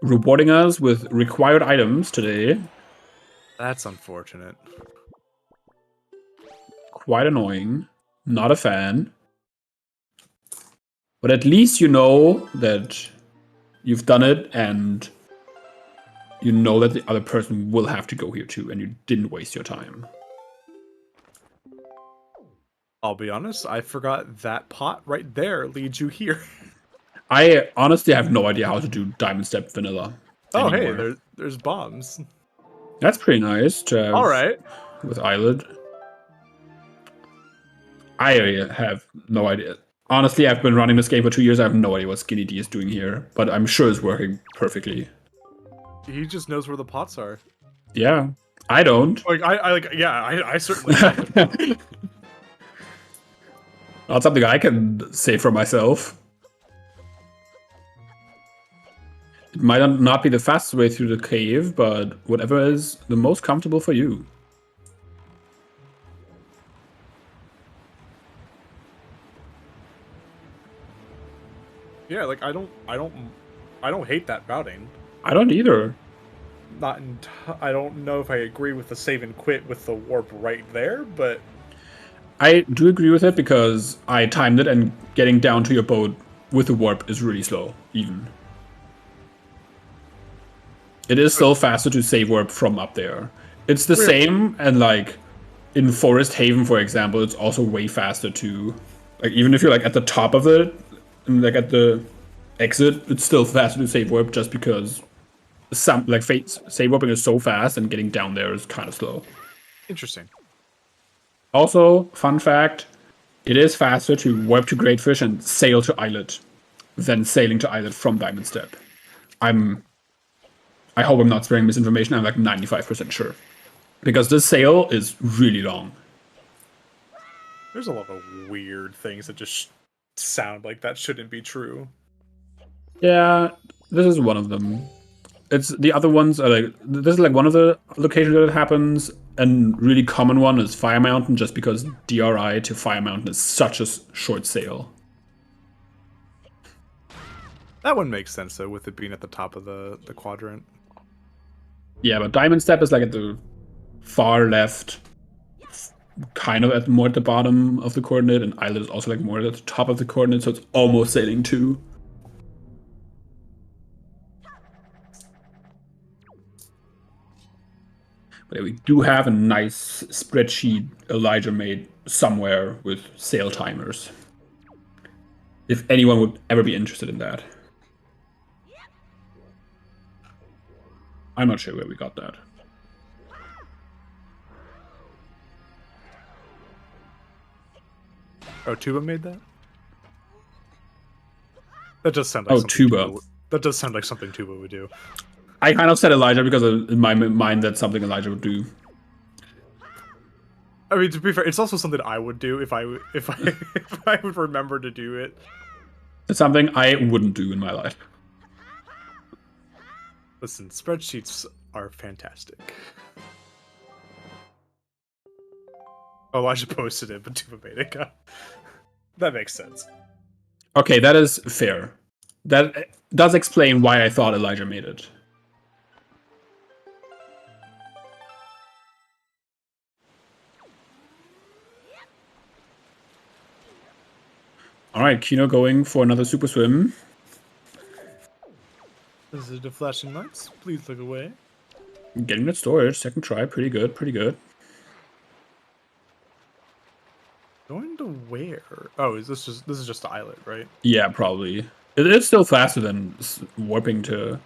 [SPEAKER 3] rewarding us with required items today.
[SPEAKER 2] That's unfortunate.
[SPEAKER 3] Quite annoying. Not a fan. But at least you know that you've done it, and you know that the other person will have to go here too, and you didn't waste your time.
[SPEAKER 2] I'll be honest, I forgot that pot right there leads you here.
[SPEAKER 3] I honestly have no idea how to do Diamond Step Vanilla anymore.
[SPEAKER 2] Hey, there's bombs.
[SPEAKER 3] That's pretty nice to have.
[SPEAKER 2] All right.
[SPEAKER 3] With Eyelid. I have no idea. Honestly, I've been running this game for 2 years. I have no idea what Skinnydee is doing here, but I'm sure it's working perfectly.
[SPEAKER 2] He just knows where the pots are.
[SPEAKER 3] Yeah, I don't.
[SPEAKER 2] Like I certainly don't.
[SPEAKER 3] Not something I can say for myself. It might not be the fastest way through the cave, but whatever is the most comfortable for you.
[SPEAKER 2] Yeah, like I don't hate that routing.
[SPEAKER 3] I don't either.
[SPEAKER 2] I don't know if I agree with the save and quit with the warp right there, but
[SPEAKER 3] I do agree with it because I timed it, and getting down to your boat with the warp is really slow, even. It is still faster to save warp from up there. It's the same, and like in Forest Haven, for example, it's also way faster to, like, even if you're like at the top of it, and like at the exit, it's still faster to save warp just because save warping is so fast, and getting down there is kind of slow.
[SPEAKER 2] Interesting.
[SPEAKER 3] Also, fun fact, it is faster to warp to Greatfish and sail to Islet than sailing to Islet from Diamond Step. I hope I'm not spreading misinformation. I'm like 95% sure. Because this sail is really long.
[SPEAKER 2] There's a lot of weird things that just sound like that shouldn't be true.
[SPEAKER 3] Yeah, this is one of them. It's the other ones are like, this is like one of the locations that it happens, and really common one is Fire Mountain, just because DRI to Fire Mountain is such a short sail.
[SPEAKER 2] That one makes sense though, with it being at the top of the quadrant.
[SPEAKER 3] Yeah, but Diamond Step is like at the far left, kind of more at the bottom of the coordinate, and Islet is also like more at the top of the coordinate, so it's almost sailing too. But yeah, we do have a nice spreadsheet Elijah made somewhere with sail timers. If anyone would ever be interested in that. I'm not sure where we got that.
[SPEAKER 2] Oh, Tuba made that? That does sound like something
[SPEAKER 3] Tuba.
[SPEAKER 2] That does sound like something Tuba would do.
[SPEAKER 3] I kind of said Elijah because in my mind that's something Elijah would do.
[SPEAKER 2] I mean, to be fair, it's also something I would do if I would remember to do it.
[SPEAKER 3] It's something I wouldn't do in my life.
[SPEAKER 2] Listen, spreadsheets are fantastic. Oh, I should posted it, but Tuba made it. That makes sense.
[SPEAKER 3] Okay, that is fair. That does explain why I thought Elijah made it. Alright, Kino going for another super swim.
[SPEAKER 2] This is the flashing lights. Please look away.
[SPEAKER 3] Getting that storage, second try, pretty good, pretty good.
[SPEAKER 2] Going to where? Oh, this is just the islet, right?
[SPEAKER 3] Yeah, probably. It is still faster than warping to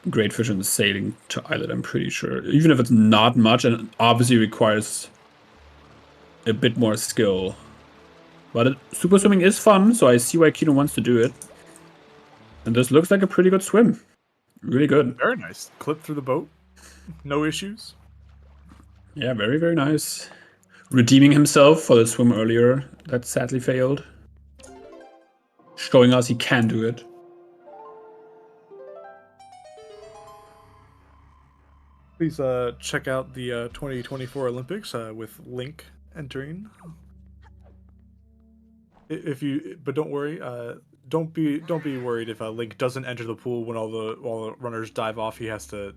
[SPEAKER 3] Greatfish and sailing to Islet, I'm pretty sure. Even if it's not much, and it obviously requires a bit more skill. But super swimming is fun, so I see why Kino wants to do it. And this looks like a pretty good swim. Really good.
[SPEAKER 2] Very nice. Clip through the boat. No issues.
[SPEAKER 3] Yeah, very, very nice. Redeeming himself for the swim earlier that sadly failed. Showing us he can do it.
[SPEAKER 2] Please check out the 2024 Olympics with Link entering. But don't worry. Don't be worried if Link doesn't enter the pool when all the runners dive off. He has to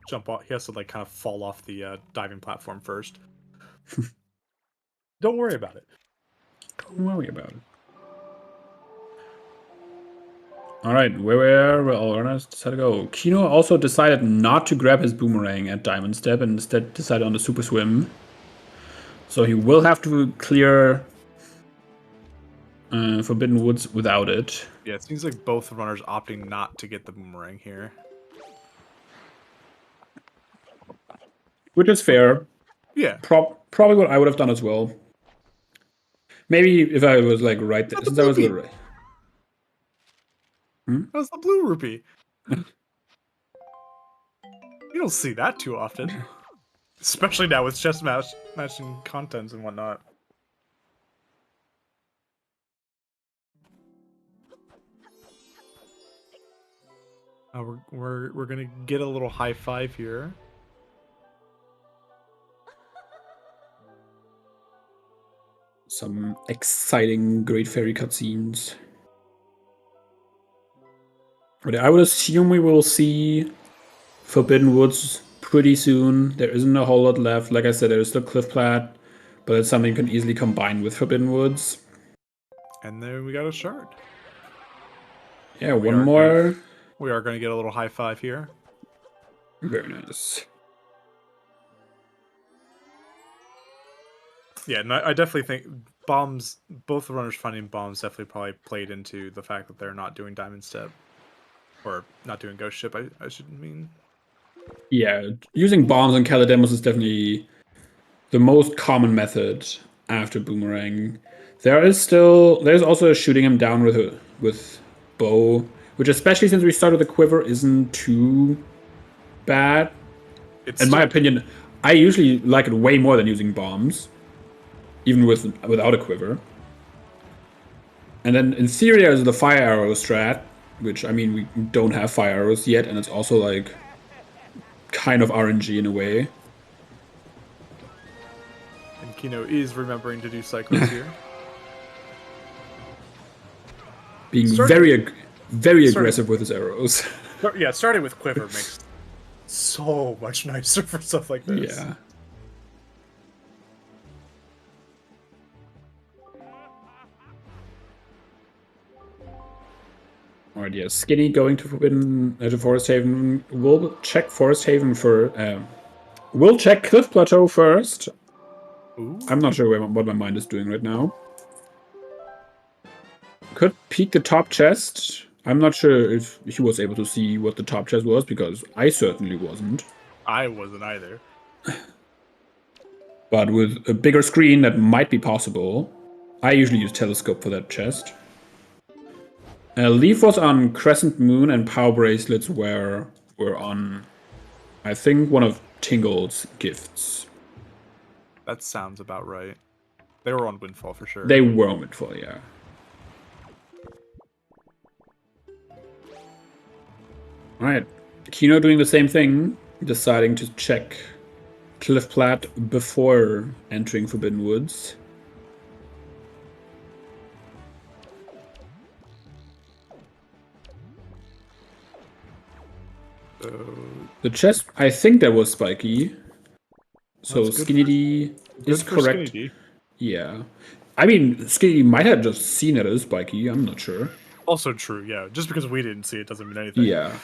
[SPEAKER 2] jump off. He has to like kind of fall off the diving platform first. Don't worry about it.
[SPEAKER 3] Don't worry about it. All right, where all runners decided to go. Kino also decided not to grab his boomerang at Diamond Step and instead decided on the Super Swim. So he will have to clear Forbidden Woods without it.
[SPEAKER 2] Yeah, it seems like both runners opting not to get the boomerang here.
[SPEAKER 3] Which is fair.
[SPEAKER 2] Yeah.
[SPEAKER 3] Probably what I would have done as well. Maybe if I was like right there, since I was literally.
[SPEAKER 2] That's the blue rupee. You don't see that too often. Especially now with chess matching contents and whatnot. We're gonna get a little high five here.
[SPEAKER 3] Some exciting Great Fairy cutscenes. But I would assume we will see Forbidden Woods pretty soon. There isn't a whole lot left. Like I said, there is still Cliff Plat, but it's something you can easily combine with Forbidden Woods.
[SPEAKER 2] And then we got a shard.
[SPEAKER 3] Yeah, one more.
[SPEAKER 2] We are going to get a little high five here.
[SPEAKER 3] Very nice.
[SPEAKER 2] Yeah, and I definitely think bombs, both the runners finding bombs definitely probably played into the fact that they're not doing Diamond Step. Or not doing Ghost Ship, I should mean.
[SPEAKER 3] Yeah, using bombs on Calidemos is definitely the most common method after Boomerang. There's also shooting him down with bow, which especially since we started the quiver isn't too bad. In my opinion, I usually like it way more than using bombs, even without a quiver. And then in theory there's the fire arrow strat, which I mean we don't have fire arrows yet, and it's also like kind of RNG in a way.
[SPEAKER 2] And Kino is remembering to do cycles here.
[SPEAKER 3] Being very aggressive with his arrows.
[SPEAKER 2] Yeah, starting with quiver makes so much nicer for stuff like this.
[SPEAKER 3] Yeah. Alright, yeah. Skinny going to Forest Haven. We'll check Forest Haven for. We'll check Cliff Plateau first.
[SPEAKER 2] Ooh.
[SPEAKER 3] I'm not sure what my mind is doing right now. Could peek the top chest. I'm not sure if he was able to see what the top chest was, because I certainly wasn't.
[SPEAKER 2] I wasn't either.
[SPEAKER 3] But with a bigger screen, that might be possible. I usually use telescope for that chest. Leaf was on Crescent Moon, and Power Bracelets were on, I think, one of Tingle's gifts.
[SPEAKER 2] That sounds about right. They were on Windfall for sure.
[SPEAKER 3] They were on Windfall, yeah. Alright. Kino doing the same thing, deciding to check Cliff Plat before entering Forbidden Woods. The chest, I think that was spiky. So Skinnydee is correct.
[SPEAKER 2] Skinnydee.
[SPEAKER 3] Yeah. I mean, Skinnydee might have just seen it as spiky, I'm not sure.
[SPEAKER 2] Also true, yeah. Just because we didn't see it doesn't mean anything.
[SPEAKER 3] Yeah.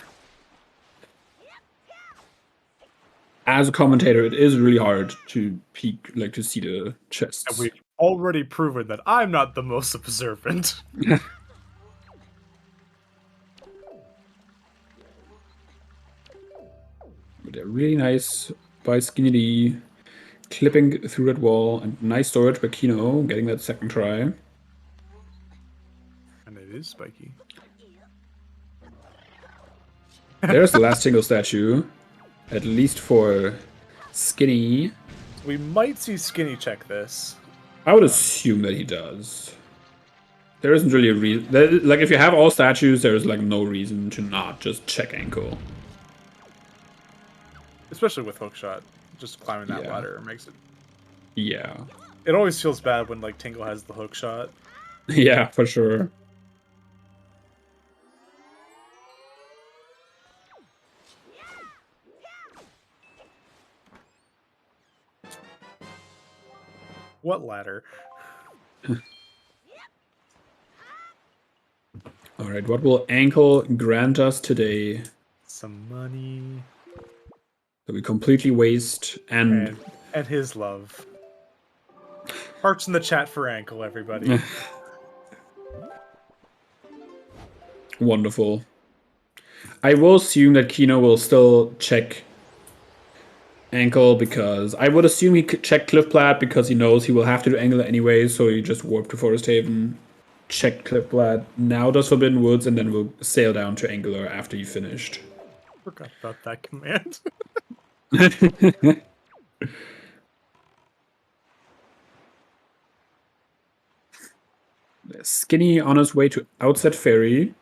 [SPEAKER 3] As a commentator, it is really hard to peek, like, to see the chests.
[SPEAKER 2] And we've already proven that I'm not the most observant.
[SPEAKER 3] They're really nice by Skinnydee, clipping through that wall, and nice storage by Kino, getting that second try.
[SPEAKER 2] And it is spiky.
[SPEAKER 3] There's the last single statue, at least for Skinny.
[SPEAKER 2] We might see Skinny check this.
[SPEAKER 3] I would assume that he does. There isn't really a reason. Like, if you have all statues, there's like no reason to not just check ankle.
[SPEAKER 2] Especially with hookshot. Just climbing that ladder makes it...
[SPEAKER 3] Yeah.
[SPEAKER 2] It always feels bad when, like, Tingle has the hookshot.
[SPEAKER 3] Yeah, for sure.
[SPEAKER 2] What ladder?
[SPEAKER 3] All right, what will Ankle grant us today
[SPEAKER 2] Some money
[SPEAKER 3] that we completely waste and
[SPEAKER 2] his love. Hearts in the chat for Ankle, everybody.
[SPEAKER 3] Wonderful. I will assume that Kino will still check Ankle because I would assume he could check Cliffplat because he knows he will have to do Ankle anyway, so he just warped to Forest Haven, check Cliffplat, now does Forbidden Woods, and then we'll sail down to Angler after you finished.
[SPEAKER 2] Forgot about that command.
[SPEAKER 3] Skinny on his way to Outset Ferry,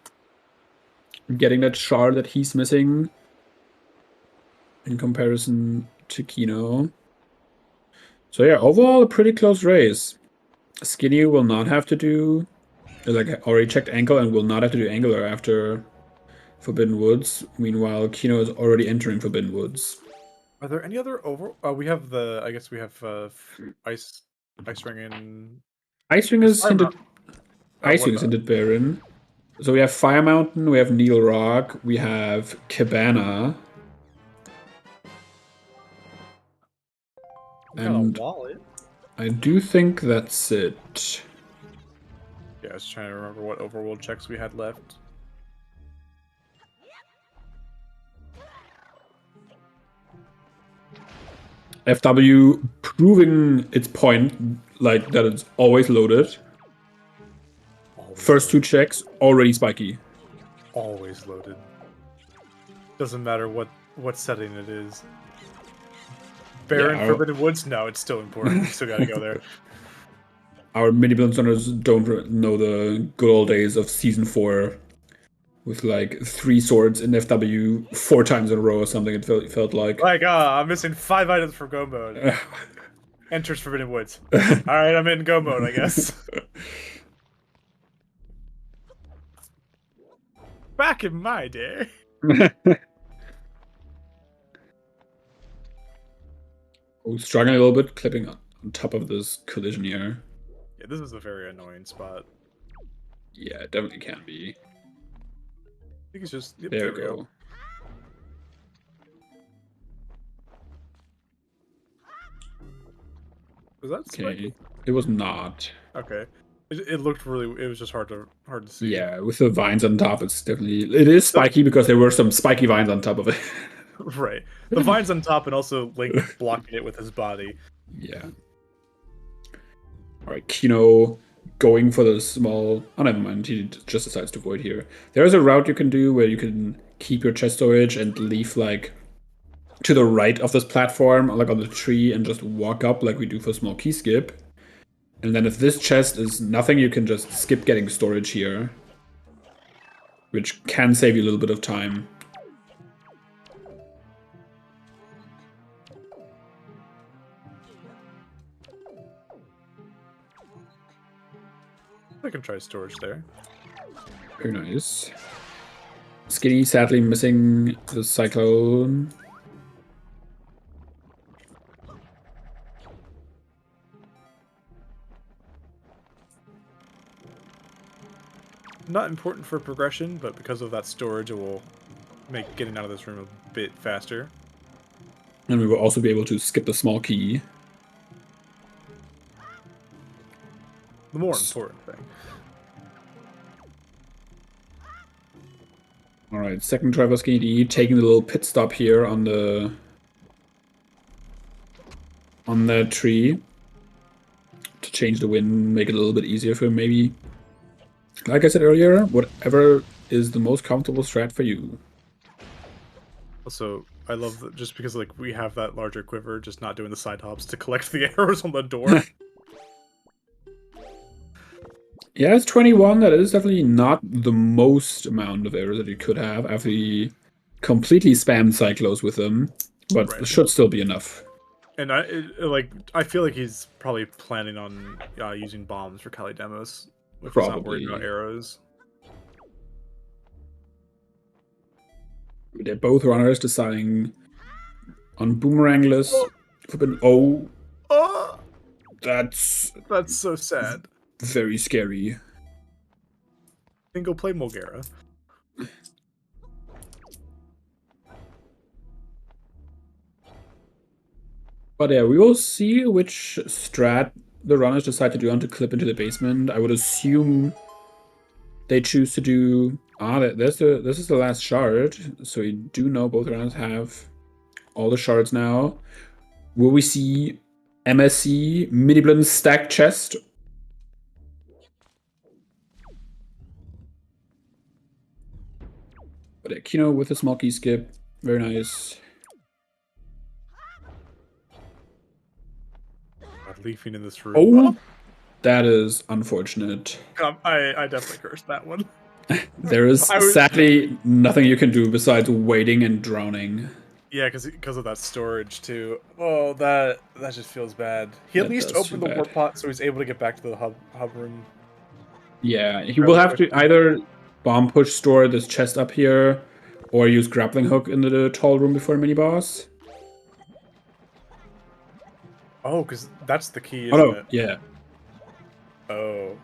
[SPEAKER 3] getting that shard that he's missing in comparison to Kino. So yeah, overall a pretty close race. Skinny will not have to do, like, already checked Ankle and will not have to do Angler after Forbidden Woods. Meanwhile, Kino is already entering Forbidden Woods.
[SPEAKER 2] Are there any other over? We have the. I guess we have ice ring and
[SPEAKER 3] Icewind is hinted. Icewind is hinted Baron. So we have Fire Mountain, we have Needle Rock, we have Cabana. And
[SPEAKER 2] wallet.
[SPEAKER 3] I do think that's it.
[SPEAKER 2] Yeah, I was trying to remember what overworld checks we had left.
[SPEAKER 3] FW proving its point, like that it's always loaded. First 2 checks, already spiky.
[SPEAKER 2] Always loaded. Doesn't matter what setting it is. Baron Forbidden Woods? No, it's still important. We still gotta go there.
[SPEAKER 3] Our Miniblins owners don't know the good old days of Season 4 with like 3 swords in FW 4 times in a row or something, it felt like.
[SPEAKER 2] Like, I'm missing 5 items for Go mode. Enters Forbidden Woods. Alright, I'm in Go mode, I guess. Back in my day.
[SPEAKER 3] Oh, struggling a little bit, clipping on top of this collision here.
[SPEAKER 2] Yeah, this is a very annoying spot.
[SPEAKER 3] Yeah, it definitely can be.
[SPEAKER 2] I think it's just...
[SPEAKER 3] Yep, there we go.
[SPEAKER 2] Was that spiky?
[SPEAKER 3] Okay, it was not.
[SPEAKER 2] Okay. It looked really... It was just hard to see.
[SPEAKER 3] Yeah, with the vines on top, it's definitely... It is spiky because there were some spiky vines on top of it.
[SPEAKER 2] Right. The vines on top and also Link blocking it with his body.
[SPEAKER 3] Yeah. Alright, Kino going for the small... Oh, never mind. He just decides to avoid here. There's a route you can do where you can keep your chest storage and leave, like, to the right of this platform, like on the tree, and just walk up like we do for small key skip. And then if this chest is nothing, you can just skip getting storage here, which can save you a little bit of time.
[SPEAKER 2] I can try storage there.
[SPEAKER 3] Very nice. Skinny sadly missing the cyclone.
[SPEAKER 2] Not important for progression, but because of that storage, it will make getting out of this room a bit faster.
[SPEAKER 3] And we will also be able to skip the small key.
[SPEAKER 2] The more important thing.
[SPEAKER 3] Alright, second try for Skinnydee, taking the little pit stop here on the tree to change the wind, make it a little bit easier for him maybe. Like I said earlier, whatever is the most comfortable strat for you.
[SPEAKER 2] Also, I love that just because like we have that larger quiver, just not doing the side hops to collect the arrows on the door.
[SPEAKER 3] Yeah, it's 21. That is definitely not the most amount of arrows that you could have after you completely spammed Cyclos with them, but right. It should still be enough.
[SPEAKER 2] And I feel like he's probably planning on using bombs for Kalidemos. If he's not worried about arrows.
[SPEAKER 3] They're both runners deciding on Boomerangless. Oh, that's
[SPEAKER 2] so sad.
[SPEAKER 3] Very scary.
[SPEAKER 2] Then go play Mulgara.
[SPEAKER 3] But yeah, we will see which strat the runners decide to do on to clip into the basement. I would assume they choose to do... this is the last shard, so we do know both runners have all the shards now. Will we see MSC, Miniblins stacked chest? But yeah, Kino with a small key skip. Very nice.
[SPEAKER 2] Leafing in this room.
[SPEAKER 3] Oh, that is unfortunate.
[SPEAKER 2] I definitely cursed that one.
[SPEAKER 3] There is sadly nothing you can do besides waiting and drowning.
[SPEAKER 2] Yeah, because of that storage too. Oh, that just feels bad. He at least opened the warp pot, so he's able to get back to the hub room.
[SPEAKER 3] Yeah, he will have to either bomb push store this chest up here, or use grappling hook in the tall room before mini boss.
[SPEAKER 2] Oh, because that's the key, isn't it?
[SPEAKER 3] Yeah.
[SPEAKER 2] Oh.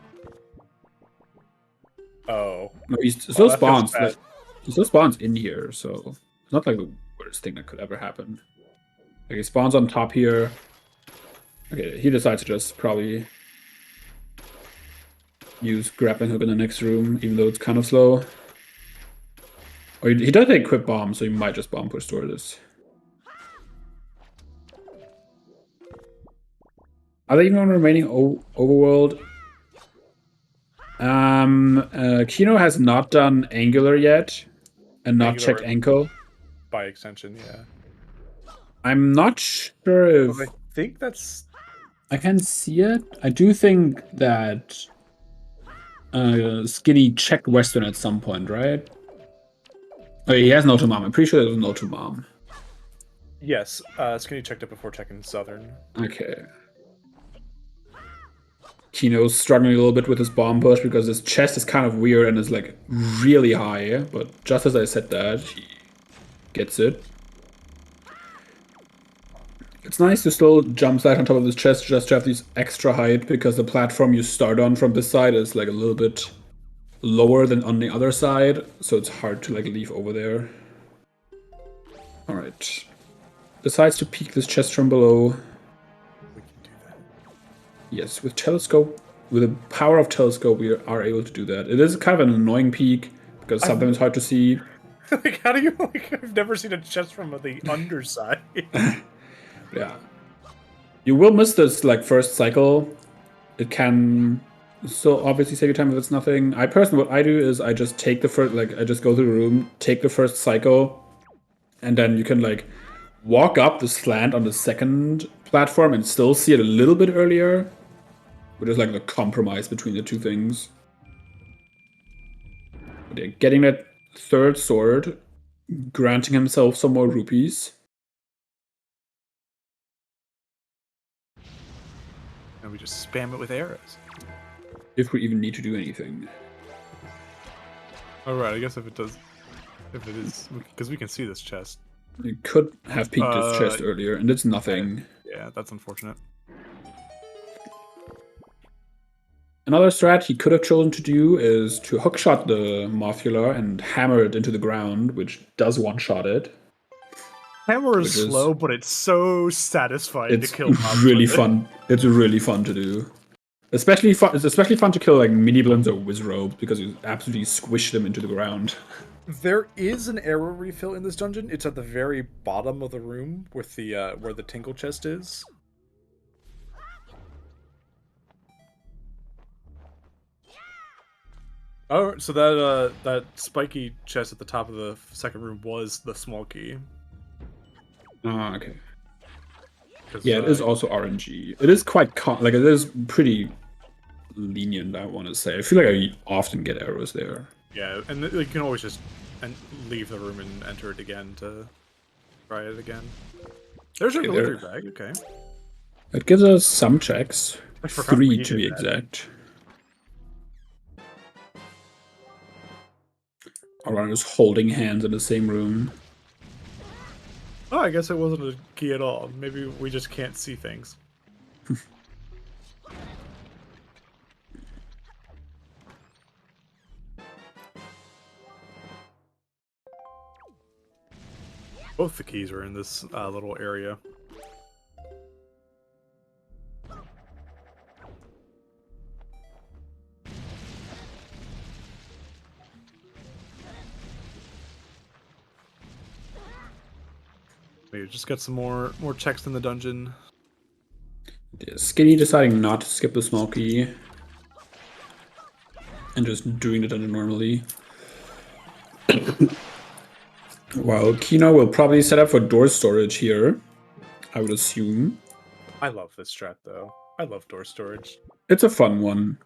[SPEAKER 2] Oh.
[SPEAKER 3] No, he still spawns. Like, he still spawns in here, so it's not like the worst thing that could ever happen. Like, he spawns on top here. Okay, he decides to just probably use grappling hook in the next room, even though it's kind of slow. Or he does equip bomb, so he might just bomb push store this. Are they even on remaining overworld? Kino has not done angular yet, and not checked ankle.
[SPEAKER 2] By extension, yeah.
[SPEAKER 3] I'm not sure if...
[SPEAKER 2] Well, I think that's...
[SPEAKER 3] I can see it. I do think that Skinny checked Western at some point, right? Oh, he has no to mom. I'm pretty sure there's no to mom.
[SPEAKER 2] Yes, Skinny checked it before checking Southern.
[SPEAKER 3] Okay. Kino's struggling a little bit with his bomb push because his chest is kind of weird and is like really high, but just as I said that, he gets it. It's nice to still jump slash on top of this chest just to have this extra height, because the platform you start on from this side is like a little bit lower than on the other side, so it's hard to like leave over there. Alright. Decides to peek this chest from below. Yes, with telescope, with the power of telescope, we are able to do that. It is kind of an annoying peak because sometimes it's hard to see.
[SPEAKER 2] Like, how do you like? I've never seen a chest from the underside.
[SPEAKER 3] Yeah, you will miss this like first cycle. It can still obviously save your time if it's nothing. I personally, what I do is I just take the first, like I just go through the room, take the first cycle, and then you can like walk up the slant on the second platform and still see it a little bit earlier. Which is like the compromise between the two things. But yeah, getting that third sword, granting himself some more rupees.
[SPEAKER 2] And we just spam it with arrows.
[SPEAKER 3] If we even need to do anything.
[SPEAKER 2] Alright, I guess if it is, because we can see this chest.
[SPEAKER 3] We could have peeked this chest earlier, and it's nothing.
[SPEAKER 2] Yeah, that's unfortunate.
[SPEAKER 3] Another strat he could have chosen to do is to hookshot the Mothula and hammer it into the ground, which does one-shot it.
[SPEAKER 2] Hammer is slow, but it's so satisfying to kill mobs.
[SPEAKER 3] Really fun. It's really fun to do. It's especially fun to kill like Miniblins or Wizrobes because you absolutely squish them into the ground.
[SPEAKER 2] There is an arrow refill in this dungeon. It's at the very bottom of the room with the where the Tingle chest is. Oh, so that spiky chest at the top of the second room was the small key.
[SPEAKER 3] Ah, okay. Yeah, it is also RNG. It is quite it is pretty lenient, I want to say. I feel like I often get arrows there.
[SPEAKER 2] Yeah, and you can always just leave the room and enter it again to try it again. There's your delivery bag. Okay.
[SPEAKER 3] It gives us some checks. 3 to be exact. Our runners holding hands in the same room.
[SPEAKER 2] Oh, I guess it wasn't a key at all. Maybe we just can't see things. Both the keys are in this little area. Maybe just get some more checks in the dungeon.
[SPEAKER 3] Yeah, Skinny deciding not to skip the small key. And just doing the dungeon normally. While Kino will probably set up for door storage here, I would assume.
[SPEAKER 2] I love this strat, though. I love door storage.
[SPEAKER 3] It's a fun one.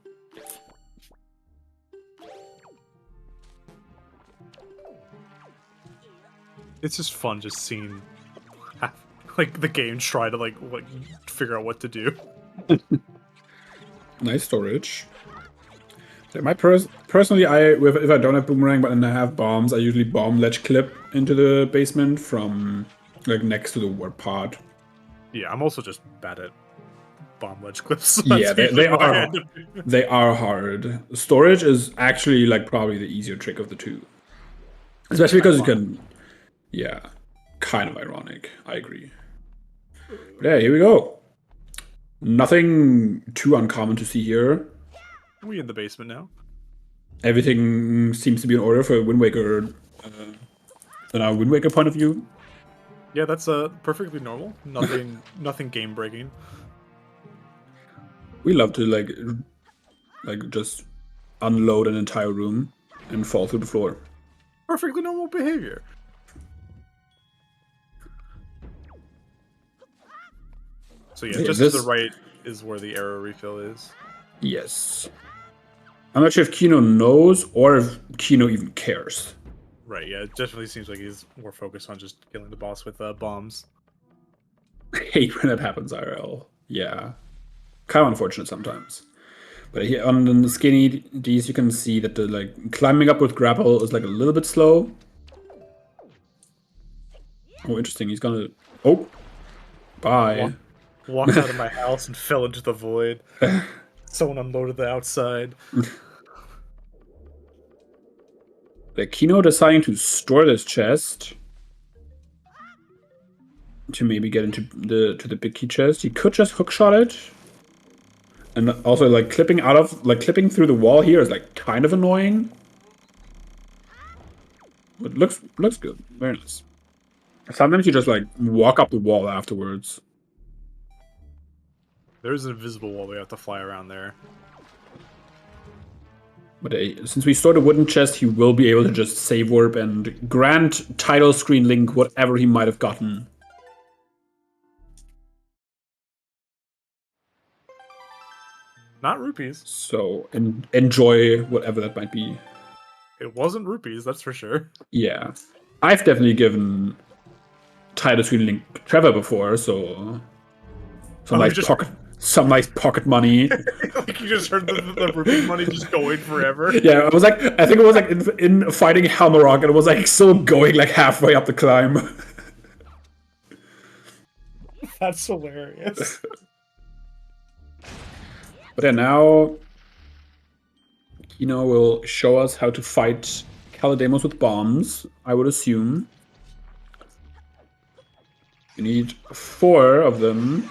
[SPEAKER 2] It's just fun just seeing like the game try to like figure out what to do.
[SPEAKER 3] Nice storage. My personally, if I don't have boomerang but then I have bombs, I usually bomb ledge clip into the basement from like next to the warp pod.
[SPEAKER 2] Yeah, I'm also just bad at bomb ledge clips. So
[SPEAKER 3] Yeah, they are hard. Storage is actually like probably the easier trick of the two, especially because you can. Yeah, kind of ironic. I agree. But yeah, here we go. Nothing too uncommon to see here.
[SPEAKER 2] We in the basement now.
[SPEAKER 3] Everything seems to be in order for Wind Waker. In our Wind Waker point of view.
[SPEAKER 2] Yeah, that's perfectly normal. Nothing game breaking.
[SPEAKER 3] We love to like just unload an entire room and fall through the floor.
[SPEAKER 2] Perfectly normal behavior. So yeah, just to the right is where the arrow refill is.
[SPEAKER 3] Yes. I'm not sure if Kino knows or if Kino even cares.
[SPEAKER 2] Right, yeah, it definitely seems like he's more focused on just killing the boss with bombs.
[SPEAKER 3] I hate when that happens, IRL. Yeah. Kind of unfortunate sometimes. But here on the Skinnydee, you can see that the like climbing up with grapple is like a little bit slow. Oh, interesting. He's gonna... Oh! Bye.
[SPEAKER 2] Walked out of my house and fell into the void. Someone unloaded the outside.
[SPEAKER 3] The Kino deciding to store this chest to maybe get into the big key chest. He could just hookshot it. And also like clipping through the wall here is like kind of annoying. But looks good. Very nice. Sometimes you just like walk up the wall afterwards.
[SPEAKER 2] There's an invisible wall we have to fly around there.
[SPEAKER 3] But since we stored a wooden chest, he will be able to just save warp and grant title screen Link whatever he might have gotten.
[SPEAKER 2] Not rupees.
[SPEAKER 3] So enjoy whatever that might be.
[SPEAKER 2] It wasn't rupees, that's for sure.
[SPEAKER 3] Yeah. I've definitely given title screen Link Trevor before, so some nice pocket money.
[SPEAKER 2] Like you just heard the rupee money just going forever.
[SPEAKER 3] Yeah, I think it was like in fighting Halmarok, and it was like still going like halfway up the climb.
[SPEAKER 2] That's hilarious.
[SPEAKER 3] But yeah, now Kino will show us how to fight Calidemos with bombs, I would assume. You need 4 of them.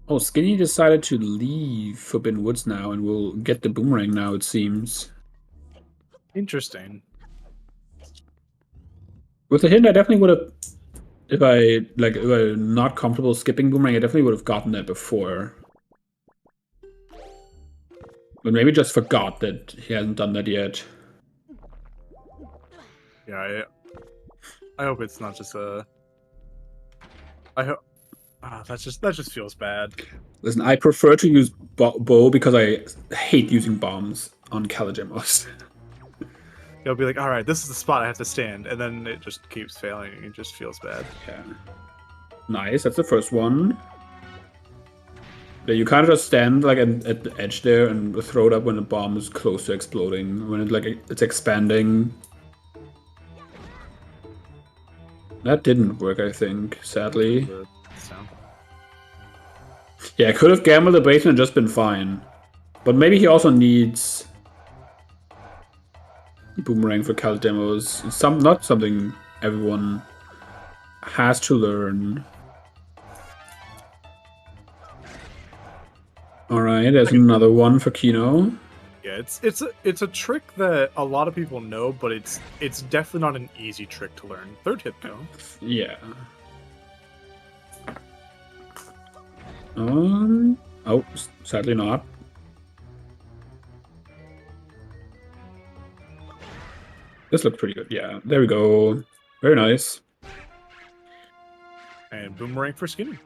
[SPEAKER 3] Oh, Skinny decided to leave Forbidden Woods now and will get the boomerang now, it seems.
[SPEAKER 2] Interesting.
[SPEAKER 3] With the hint, I definitely would have... If I'm not comfortable skipping boomerang, I definitely would have gotten that before. But maybe just forgot that he hasn't done that yet.
[SPEAKER 2] Yeah, I hope it's not just a... I hope... that just feels bad.
[SPEAKER 3] Listen, I prefer to use bow because I hate using bombs on Calidemos.
[SPEAKER 2] He'll be like, all right, this is the spot I have to stand, and then it just keeps failing, and it just feels bad.
[SPEAKER 3] Yeah. Nice, that's the first one. Yeah, you kind of just stand like at the edge there and throw it up when the bomb is close to exploding. When it's expanding. That didn't work, I think, sadly. Yeah, I could have gambled the basement and just been fine. But maybe he also needs Boomerang for Cal demos. It's not something everyone has to learn. Alright, there's another one for Kino.
[SPEAKER 2] Yeah, it's a trick that a lot of people know, but it's definitely not an easy trick to learn. Third hit though.
[SPEAKER 3] Yeah. Oh, sadly not. This looks pretty good. Yeah, there we go. Very nice.
[SPEAKER 2] And Boomerang for Skinny.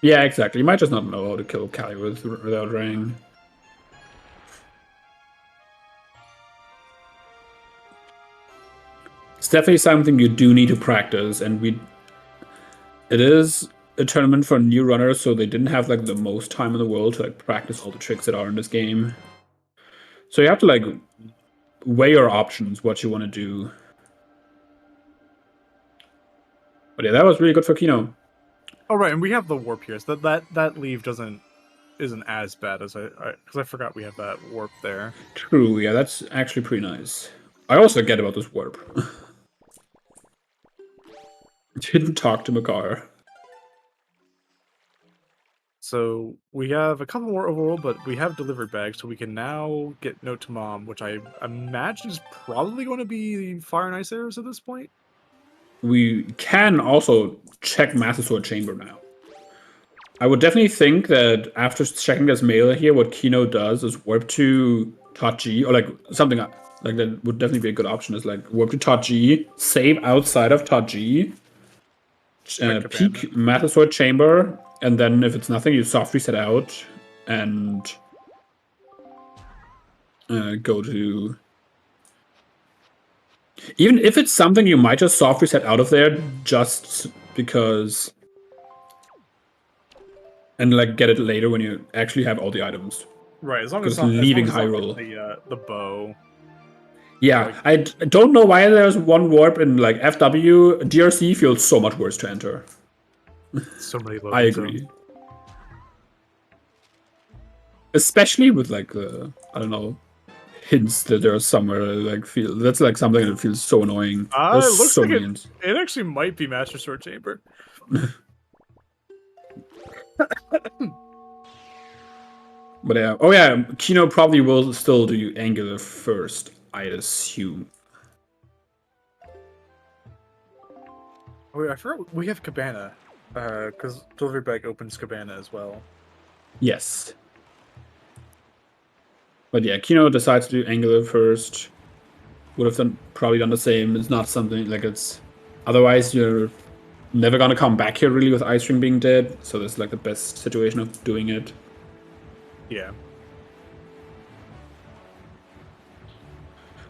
[SPEAKER 3] Yeah, exactly. You might just not know how to kill Callie without Rang. It's definitely something you do need to practice, and it is a tournament for new runners, so they didn't have like the most time in the world to like practice all the tricks that are in this game. So you have to like weigh your options, what you want to do. But yeah, that was really good for Kino.
[SPEAKER 2] Oh right, and we have the warp here. So that leave isn't as bad as because I forgot we have that warp there.
[SPEAKER 3] True, yeah, that's actually pretty nice. I also get about this warp. Didn't talk to Makar.
[SPEAKER 2] So we have a couple more overworld, but we have delivery bags, so we can now get Note to Mom, which I imagine is probably going to be Fire and Ice Arrows at this point.
[SPEAKER 3] We can also check Master Sword Chamber now. I would definitely think that after checking this mailer here, what Kino does is warp to Tachi, or like something like that would definitely be a good option, is like warp to Tachi, save outside of Tachi, peek Master Sword Chamber, and then if it's nothing, you soft reset out and go to... Even if it's something you might just soft reset out of there just because... And like get it later when you actually have all the items.
[SPEAKER 2] Right, as long as
[SPEAKER 3] it's leaving Hyrule.
[SPEAKER 2] The bow.
[SPEAKER 3] Yeah,
[SPEAKER 2] like,
[SPEAKER 3] I don't know why there's one warp in like FW. DRC feels so much worse to enter.
[SPEAKER 2] So many loading
[SPEAKER 3] I agree. Zones. Especially with like the, I don't know, hints that there's somewhere like that's like something that feels so annoying.
[SPEAKER 2] It looks like it actually might be Master Sword Chamber.
[SPEAKER 3] But yeah, oh yeah, Kino probably will still do Angular first, I'd assume.
[SPEAKER 2] Oh, wait, I forgot we have Cabana, because Delivery Bag opens Cabana as well.
[SPEAKER 3] Yes. But yeah, Kino decides to do Angular first. Would have probably done the same. It's not something like it's... Otherwise, you're never gonna come back here really with Ice Ring being dead. So that's like the best situation of doing it.
[SPEAKER 2] Yeah.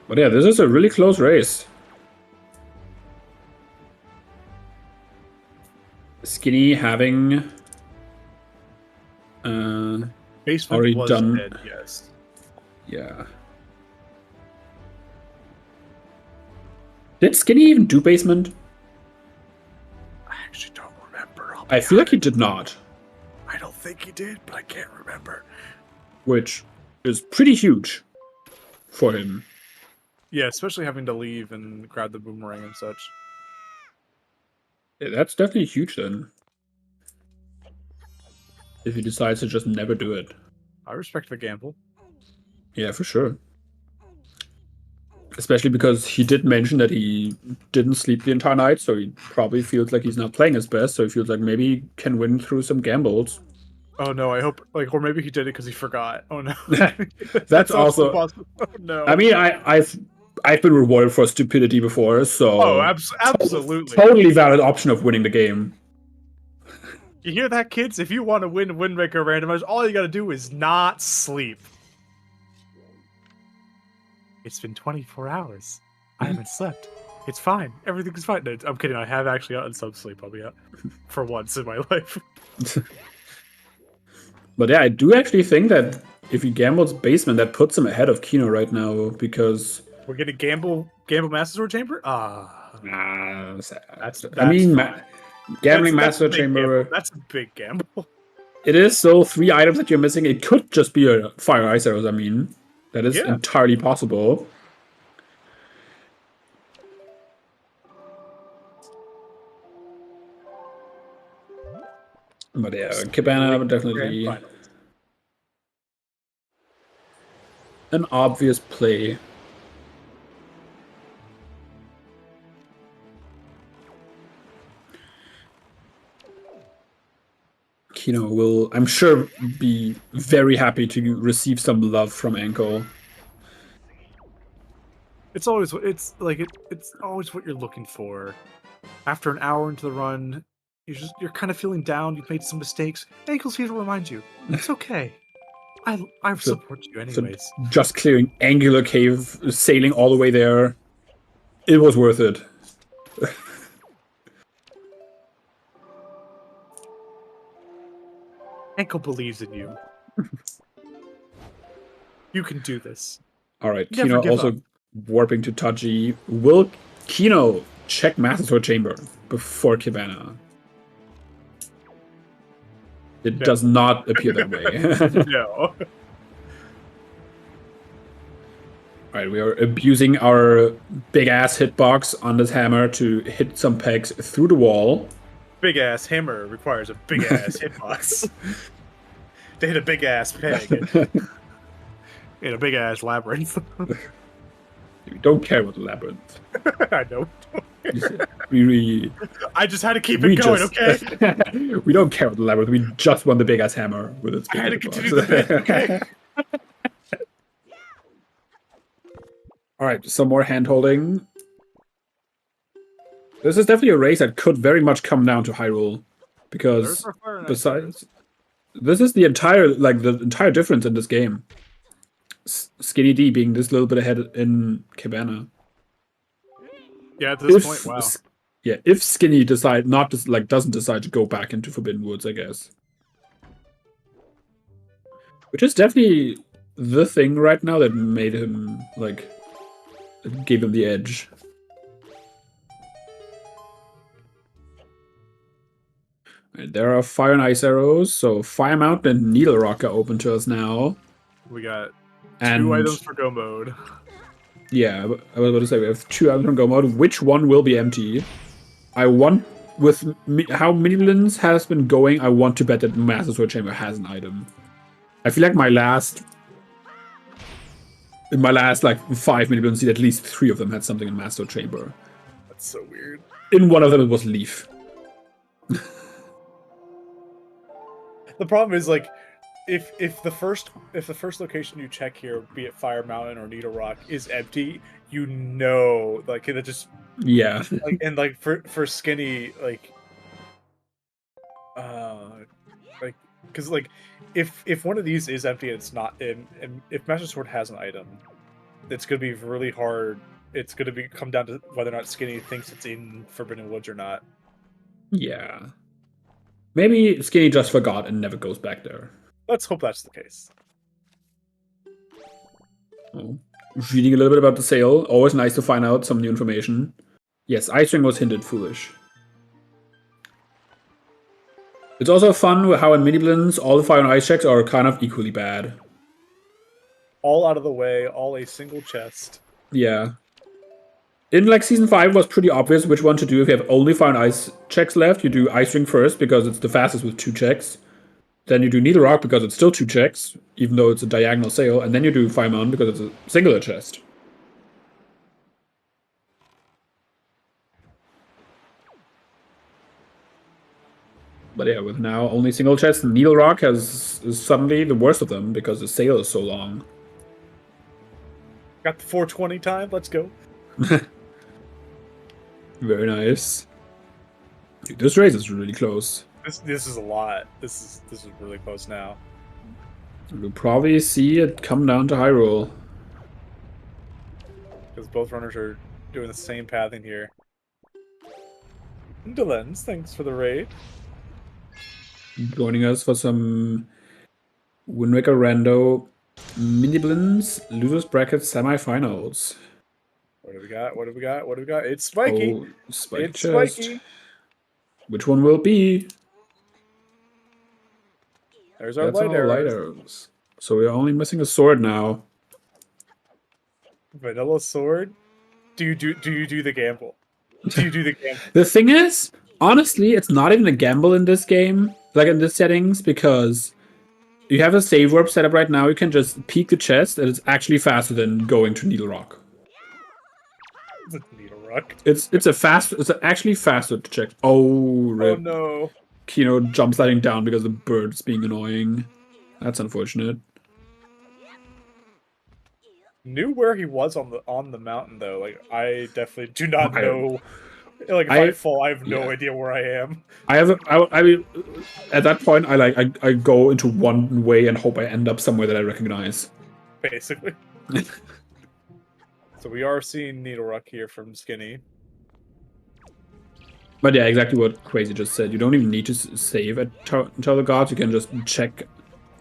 [SPEAKER 3] But yeah, this is a really close race. Skinny having
[SPEAKER 2] Basement
[SPEAKER 3] already
[SPEAKER 2] was
[SPEAKER 3] done.
[SPEAKER 2] Dead, yes.
[SPEAKER 3] Yeah. Did Skinny even do basement?
[SPEAKER 2] I actually don't remember.
[SPEAKER 3] I feel like he did not.
[SPEAKER 2] I don't think he did, but I can't remember.
[SPEAKER 3] Which is pretty huge for him.
[SPEAKER 2] Yeah, especially having to leave and grab the boomerang and such.
[SPEAKER 3] Yeah, that's definitely huge then. If he decides to just never do it.
[SPEAKER 2] I respect the gamble.
[SPEAKER 3] Yeah, for sure. Especially because he did mention that he didn't sleep the entire night, so he probably feels like he's not playing his best, so he feels like maybe he can win through some gambles.
[SPEAKER 2] Oh no, I hope, like, or maybe he did it because he forgot. Oh no.
[SPEAKER 3] That's also possible.
[SPEAKER 2] Oh no.
[SPEAKER 3] I mean, I've been rewarded for stupidity before, so...
[SPEAKER 2] Oh, absolutely.
[SPEAKER 3] Totally valid option of winning the game.
[SPEAKER 2] You hear that, kids? If you want to win Windmaker Randomizer, all you gotta do is not sleep. It's been 24 hours. I haven't slept. It's fine. Everything's fine. No, I'm kidding. I have actually gotten some sleep. I'll be out for once in my life.
[SPEAKER 3] But yeah, I do actually think that if he gambles basement, that puts him ahead of Kino right now, because...
[SPEAKER 2] We're gonna gamble Master Sword Chamber?
[SPEAKER 3] Sad.
[SPEAKER 2] That's
[SPEAKER 3] I mean, Gambling
[SPEAKER 2] That's
[SPEAKER 3] Master
[SPEAKER 2] a big
[SPEAKER 3] Chamber.
[SPEAKER 2] gamble. That's a big gamble.
[SPEAKER 3] It is still 3 items that you're missing. It could just be a Fire Ice Arrows, I mean. That is entirely possible. But yeah, Cabana definitely an obvious play. Kino will, I'm sure, be very happy to receive some love from Ankle.
[SPEAKER 2] It's always it's always what you're looking for. After an hour into the run, you're kind of feeling down. You've made some mistakes. Ankle's here to remind you it's okay. I support you anyways.
[SPEAKER 3] So just clearing Angular Cave, sailing all the way there, it was worth it.
[SPEAKER 2] Ankle believes in you. You can do this.
[SPEAKER 3] All right, Kino also warping to Taji. Will Kino check Master Sword Chamber before Cabana? It does not appear that way.
[SPEAKER 2] No.
[SPEAKER 3] All right, we are abusing our big-ass hitbox on this hammer to hit some pegs through the wall.
[SPEAKER 2] Big-ass hammer requires a big-ass hitbox. They hit a big-ass peg. In a big-ass labyrinth.
[SPEAKER 3] We don't care about the labyrinth.
[SPEAKER 2] I don't. I just had to keep it going, okay?
[SPEAKER 3] We don't care about the labyrinth. We just want the big-ass hammer with its big
[SPEAKER 2] I had to continue the bit, okay?
[SPEAKER 3] All right, some more hand-holding. This is definitely a race that could very much come down to Hyrule, because besides, this is the entire difference in this game. Skinnydee being this little bit ahead in Cabana.
[SPEAKER 2] Yeah, at this point, wow.
[SPEAKER 3] Yeah, if Skinny doesn't decide to go back into Forbidden Woods, I guess. Which is definitely the thing right now that made him gave him the edge. Right, there are Fire and Ice Arrows, so Fire Mountain and Needle Rock are open to us now.
[SPEAKER 2] We got 2 items for Go Mode.
[SPEAKER 3] Yeah, I was about to say, we have 2 items from Go Mode. Which one will be empty? I want, with how Miniblins has been going, I want to bet that Master Sword Chamber has an item. I feel like in my last 5 Miniblins, at least 3 of them had something in Master Sword Chamber.
[SPEAKER 2] That's so weird.
[SPEAKER 3] In one of them, it was Leaf.
[SPEAKER 2] The problem is, if the first location you check here, be it Fire Mountain or Needle Rock, is empty, you know, it just for Skinny, because if one of these is empty and it's not in, and if Master Sword has an item, it's gonna be really hard. It's gonna come down to whether or not Skinny thinks it's in Forbidden Woods or not.
[SPEAKER 3] Yeah. Maybe Skinny just forgot and never goes back there.
[SPEAKER 2] Let's hope that's the case.
[SPEAKER 3] Oh. Reading a little bit about the sale. Always nice to find out some new information. Yes, Ice Ring was hinted foolish. It's also fun how in Miniblins, all the Fire and Ice checks are kind of equally bad.
[SPEAKER 2] All out of the way, all a single chest.
[SPEAKER 3] Yeah. In Season 5 was pretty obvious which one to do. If you have only Fire and Ice checks left, you do Ice Ring first because it's the fastest with 2 checks. Then you do Needle Rock because it's still 2 checks, even though it's a diagonal sale. And then you do Fire Mountain because it's a singular chest. But yeah, with now only single chests, Needle Rock is suddenly the worst of them because the sale is so long.
[SPEAKER 2] Got the 420 time, let's go.
[SPEAKER 3] Very nice. Dude, this race is really close.
[SPEAKER 2] This is a lot. This is really close now.
[SPEAKER 3] We'll probably see it come down to Hyrule.
[SPEAKER 2] Because both runners are doing the same path in here. Miniblins, thanks for the raid.
[SPEAKER 3] Joining us for some Wind Waker Rando Miniblins Losers Bracket Semifinals.
[SPEAKER 2] What do we got? What do we got? What do we got? It's spiky.
[SPEAKER 3] Oh, Spike
[SPEAKER 2] it's
[SPEAKER 3] chest.
[SPEAKER 2] spiky.
[SPEAKER 3] Which one will it be?
[SPEAKER 2] There's our
[SPEAKER 3] That's
[SPEAKER 2] light
[SPEAKER 3] our light
[SPEAKER 2] arrows.
[SPEAKER 3] arrows. So we're only missing a sword now.
[SPEAKER 2] Vanilla sword. Do you do the gamble? Do you do the gamble?
[SPEAKER 3] The thing is, honestly, it's not even a gamble in this game, like in this settings, because you have a save warp set up right now. You can just peek the chest, and it's actually faster than going to Needle Rock.
[SPEAKER 2] It's a needle rock.
[SPEAKER 3] It's actually faster to check. Oh, rip.
[SPEAKER 2] Oh no.
[SPEAKER 3] Kino jump sliding down because the bird's being annoying. That's unfortunate.
[SPEAKER 2] Knew where he was on the mountain though. Like I definitely do not know. Like if I fall, I have no idea where I am.
[SPEAKER 3] I mean, at that point, I go into one way and hope I end up somewhere that I recognize.
[SPEAKER 2] Basically. So we are seeing Needle Rock here from Skinny.
[SPEAKER 3] But yeah, exactly what Crazy just said. You don't even need to save at Tower of Gods. You can just check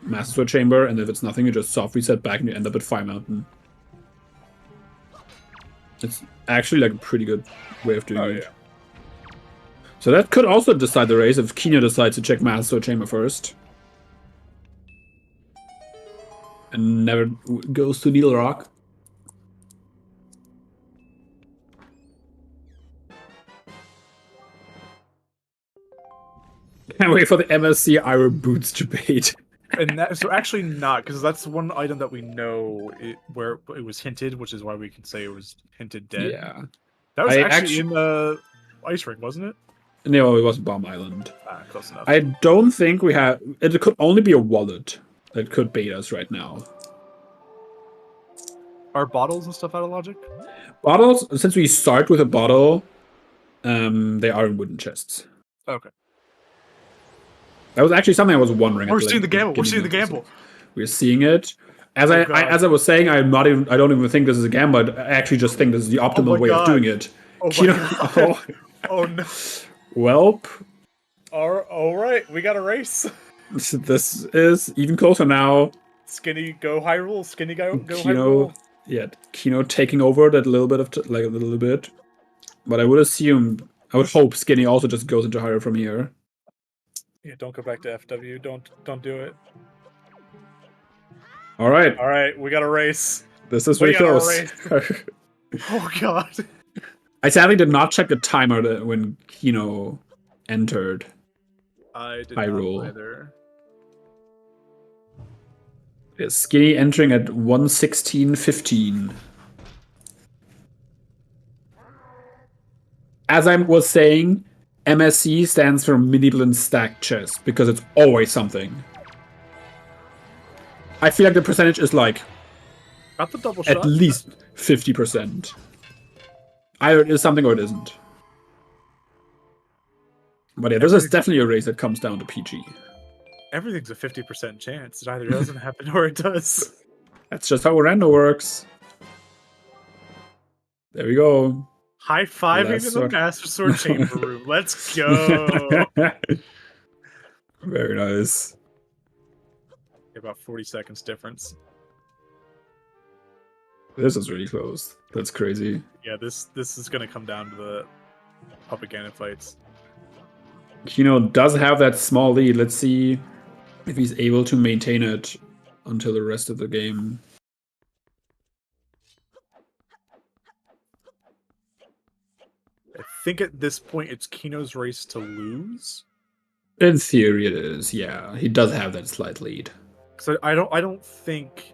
[SPEAKER 3] Master Sword Chamber, and if it's nothing, you just soft reset back and you end up at Fire Mountain. It's actually like a pretty good way of doing it. Yeah. So that could also decide the race if Kino decides to check Master Sword Chamber first. And never goes to Needle Rock. Can't wait for the MSC Iron Boots debate.
[SPEAKER 2] And that, so actually not, because that's one item that we know where it was hinted, which is why we can say it was hinted dead.
[SPEAKER 3] Yeah.
[SPEAKER 2] That was actually in the Ice Ring, wasn't it?
[SPEAKER 3] No, it was Bomb Island.
[SPEAKER 2] Ah, close enough.
[SPEAKER 3] I don't think we have... It could only be a wallet that could bait us right now.
[SPEAKER 2] Are bottles and stuff out of logic?
[SPEAKER 3] Bottles, since we start with a bottle, they are in wooden chests.
[SPEAKER 2] Okay.
[SPEAKER 3] That was actually something I was wondering.
[SPEAKER 2] We're seeing the gamble. We're seeing the gamble.
[SPEAKER 3] We're seeing it. As I was saying, I don't even think this is a gamble. I actually just think this is the optimal way of doing it.
[SPEAKER 2] Oh my god. Oh no.
[SPEAKER 3] Welp.
[SPEAKER 2] All right, we got a race.
[SPEAKER 3] This is even closer now.
[SPEAKER 2] Skinny go Hyrule. Skinny go Hyrule.
[SPEAKER 3] Yeah, Kino taking over that little bit of like a little bit. But I would hope Skinny also just goes into Hyrule from here.
[SPEAKER 2] Yeah, don't go back to FW. Don't do it.
[SPEAKER 3] All right.
[SPEAKER 2] All right, we got a race.
[SPEAKER 3] This is really close.
[SPEAKER 2] Oh god.
[SPEAKER 3] I sadly did not check the timer when Kino entered.
[SPEAKER 2] I did
[SPEAKER 3] Hyrule.
[SPEAKER 2] not either.
[SPEAKER 3] Skinny entering at 1:16:15. As I was saying, MSC stands for Miniblins Stacked Chest because it's always something. I feel like the percentage is like
[SPEAKER 2] got the double shot.
[SPEAKER 3] At least 50%. Either it is something or it isn't. But yeah, this is definitely a race that comes down to PG.
[SPEAKER 2] Everything's a 50% chance. It either doesn't happen or it does.
[SPEAKER 3] That's just how random works. There we go.
[SPEAKER 2] High-fiving in the Master Sword Chamber room. Let's go.
[SPEAKER 3] Very nice.
[SPEAKER 2] About 40 seconds difference.
[SPEAKER 3] This is really close. That's crazy.
[SPEAKER 2] Yeah, this is going to come down to the Puppet Ganon fights.
[SPEAKER 3] Kino does have that small lead. Let's see if he's able to maintain it until the rest of the game.
[SPEAKER 2] I think at this point it's Kino's race to lose.
[SPEAKER 3] In theory, it is. Yeah, he does have that slight lead.
[SPEAKER 2] So I don't think.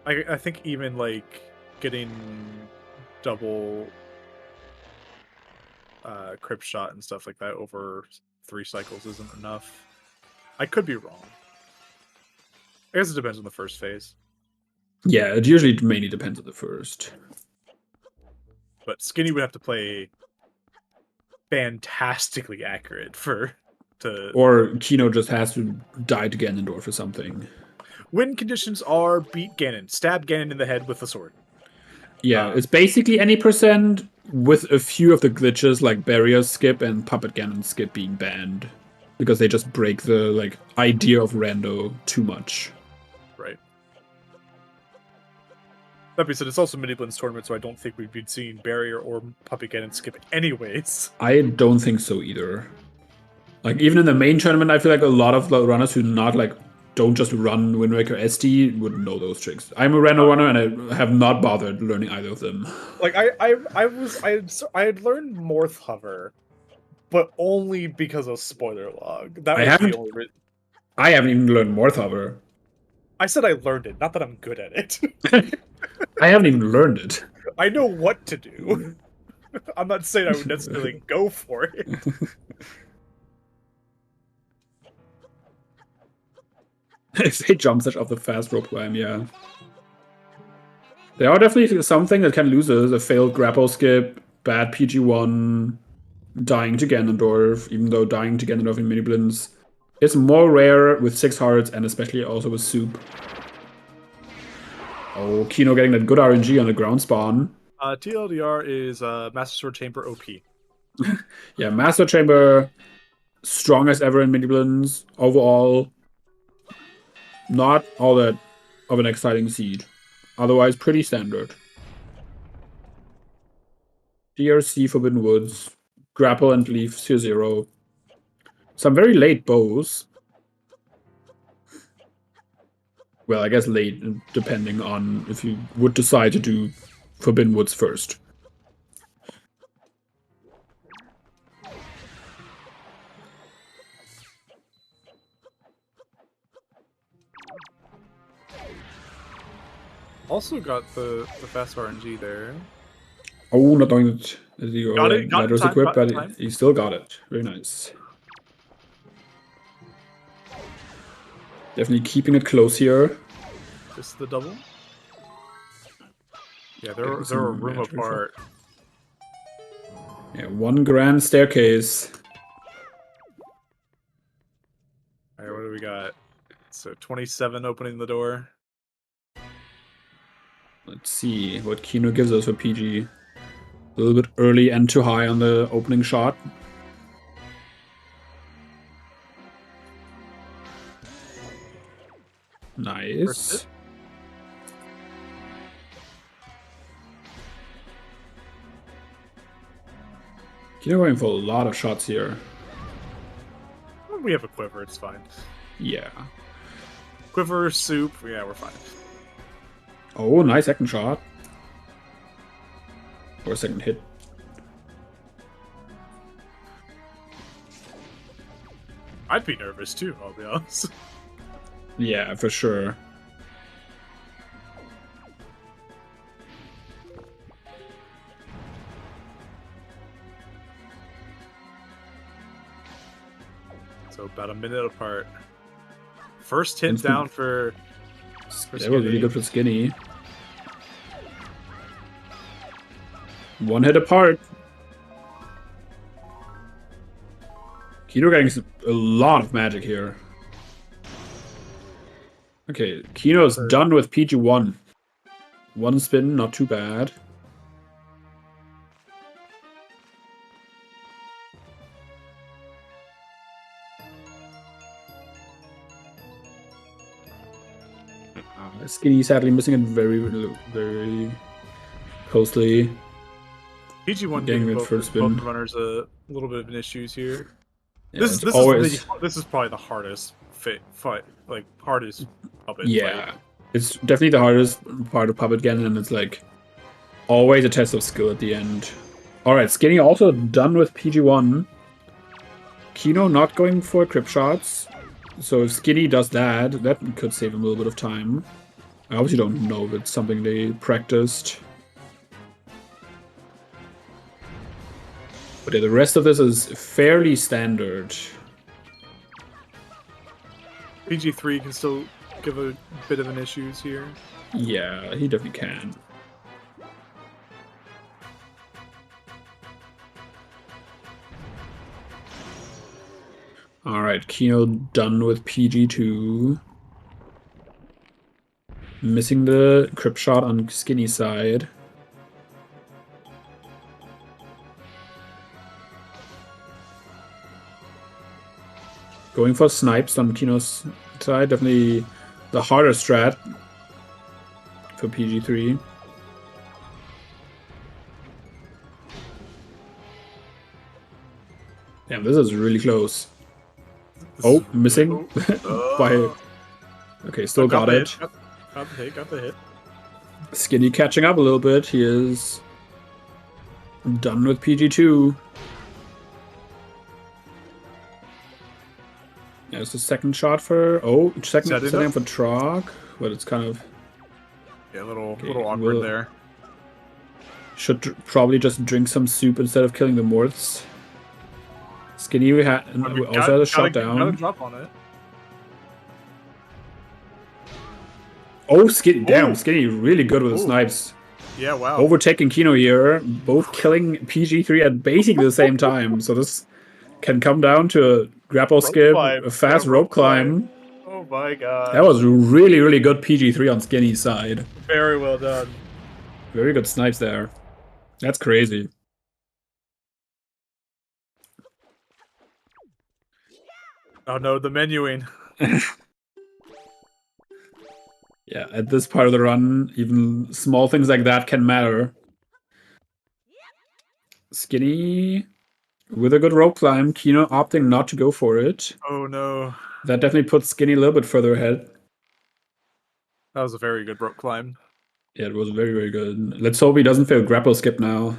[SPEAKER 2] I think even like getting double crypt shot and stuff like that over 3 cycles isn't enough. I could be wrong. I guess it depends on the first phase.
[SPEAKER 3] Yeah, it usually mainly depends on the first.
[SPEAKER 2] But Skinny would have to play fantastically accurate to.
[SPEAKER 3] Or Kino just has to die to Ganondorf or something.
[SPEAKER 2] Win conditions are beat Ganon, stab Ganon in the head with a sword.
[SPEAKER 3] Yeah, it's basically any percent with a few of the glitches like Barrier Skip and Puppet Ganon Skip being banned. Because they just break the like idea of rando too much.
[SPEAKER 2] Right. That being said, it's also Miniblins tournament, so I don't think we've been seeing Barrier or Puppet Ganon Skip anyways.
[SPEAKER 3] I don't think so either. Like even in the main tournament, I feel like a lot of the runners who don't just run Wind Waker SD would know those tricks. I'm a random runner and I have not bothered learning either of them.
[SPEAKER 2] Like I had learned Morph Hover, but only because of Spoiler Log. That was the only reason.
[SPEAKER 3] I haven't even learned Morph Hover.
[SPEAKER 2] I said I learned it, not that I'm good at it.
[SPEAKER 3] I haven't even learned it.
[SPEAKER 2] I know what to do. I'm not saying I would necessarily go for it.
[SPEAKER 3] If they jump such off the fast rope climb, yeah. There are definitely something that can lose us. A failed grapple skip, bad PG1, dying to Ganondorf, even though dying to Ganondorf in Miniblins is more rare with 6 hearts and especially also with Soup. Oh, Kino getting that good RNG on the ground spawn.
[SPEAKER 2] TLDR is Master Sword Chamber OP.
[SPEAKER 3] Yeah, Master Chamber, strongest ever in Miniblins. Overall, not all that of an exciting seed. Otherwise, pretty standard. DRC Forbidden Woods, Grapple and Leaf 0. Some very late bows. Well, I guess late, depending on if you would decide to do Forbidden Woods first.
[SPEAKER 2] Also got the fast RNG there.
[SPEAKER 3] Oh, not doing it.
[SPEAKER 2] Got it.
[SPEAKER 3] Equipped, but he still got it. Very nice. Definitely keeping it close here.
[SPEAKER 2] Just the double. Yeah, they're a room apart.
[SPEAKER 3] Yeah, one grand staircase.
[SPEAKER 2] All right, what do we got? So 27 opening the door.
[SPEAKER 3] Let's see what Kino gives us for PG. A little bit early and too high on the opening shot. Nice. Kino going for a lot of shots here.
[SPEAKER 2] We have a quiver, it's fine.
[SPEAKER 3] Yeah.
[SPEAKER 2] Quiver, soup, yeah, we're fine.
[SPEAKER 3] Oh, nice second shot. Or a second hit.
[SPEAKER 2] I'd be nervous too, I'll be honest.
[SPEAKER 3] Yeah, for sure.
[SPEAKER 2] So about a minute apart. First hit down for
[SPEAKER 3] that was really good for Skinny. One hit apart. Kino getting a lot of magic here. Okay, Kino's done with PG1. One spin, not too bad. Skinny sadly missing it very closely.
[SPEAKER 2] PG1
[SPEAKER 3] getting
[SPEAKER 2] giving
[SPEAKER 3] it first spin.
[SPEAKER 2] both runners a little bit of an issues here.
[SPEAKER 3] Yeah,
[SPEAKER 2] this is probably the hardest hardest puppet.
[SPEAKER 3] Yeah, it's definitely the hardest part of Puppet Gen, and it's like always a test of skill at the end. Alright, Skinny also done with PG1. Kino not going for crypt shots. So if Skinny does that, that could save him a little bit of time. I obviously don't know if it's something they practiced. But yeah, the rest of this is fairly standard.
[SPEAKER 2] PG3 can still give a bit of an issues here.
[SPEAKER 3] Yeah, he definitely can. Alright, Kino done with PG2. Missing the crypt shot on Skinny's side. Going for snipes on Kino's side, definitely the harder strat for PG3. Damn, this is really close. Oh, missing by. Okay, still got
[SPEAKER 2] the
[SPEAKER 3] it.
[SPEAKER 2] hit. Got the hit.
[SPEAKER 3] Skinny catching up a little bit. He is done with PG2. There's the second shot for. Oh, setting up for Trog, but it's kind of.
[SPEAKER 2] Yeah, a little awkward there.
[SPEAKER 3] Should probably just drink some soup instead of killing the Morths. Skinny we also had a shot down.
[SPEAKER 2] Got a drop on it.
[SPEAKER 3] Oh, Skinny! Damn, Skinny really good with the snipes.
[SPEAKER 2] Yeah, wow.
[SPEAKER 3] Overtaking Kino here, both killing PG3 at basically the same time. So this can come down to a grapple skip, a fast rope climb.
[SPEAKER 2] Oh my god.
[SPEAKER 3] That was really, really good PG3 on Skinny's side.
[SPEAKER 2] Very well done.
[SPEAKER 3] Very good snipes there. That's crazy.
[SPEAKER 2] Oh no, the menuing.
[SPEAKER 3] Yeah, at this part of the run, even small things like that can matter. Skinny with a good rope climb. Kino opting not to go for it.
[SPEAKER 2] Oh no.
[SPEAKER 3] That definitely puts Skinny a little bit further ahead.
[SPEAKER 2] That was a very good rope climb.
[SPEAKER 3] Yeah, it was very, very good. Let's hope he doesn't fail grapple skip now.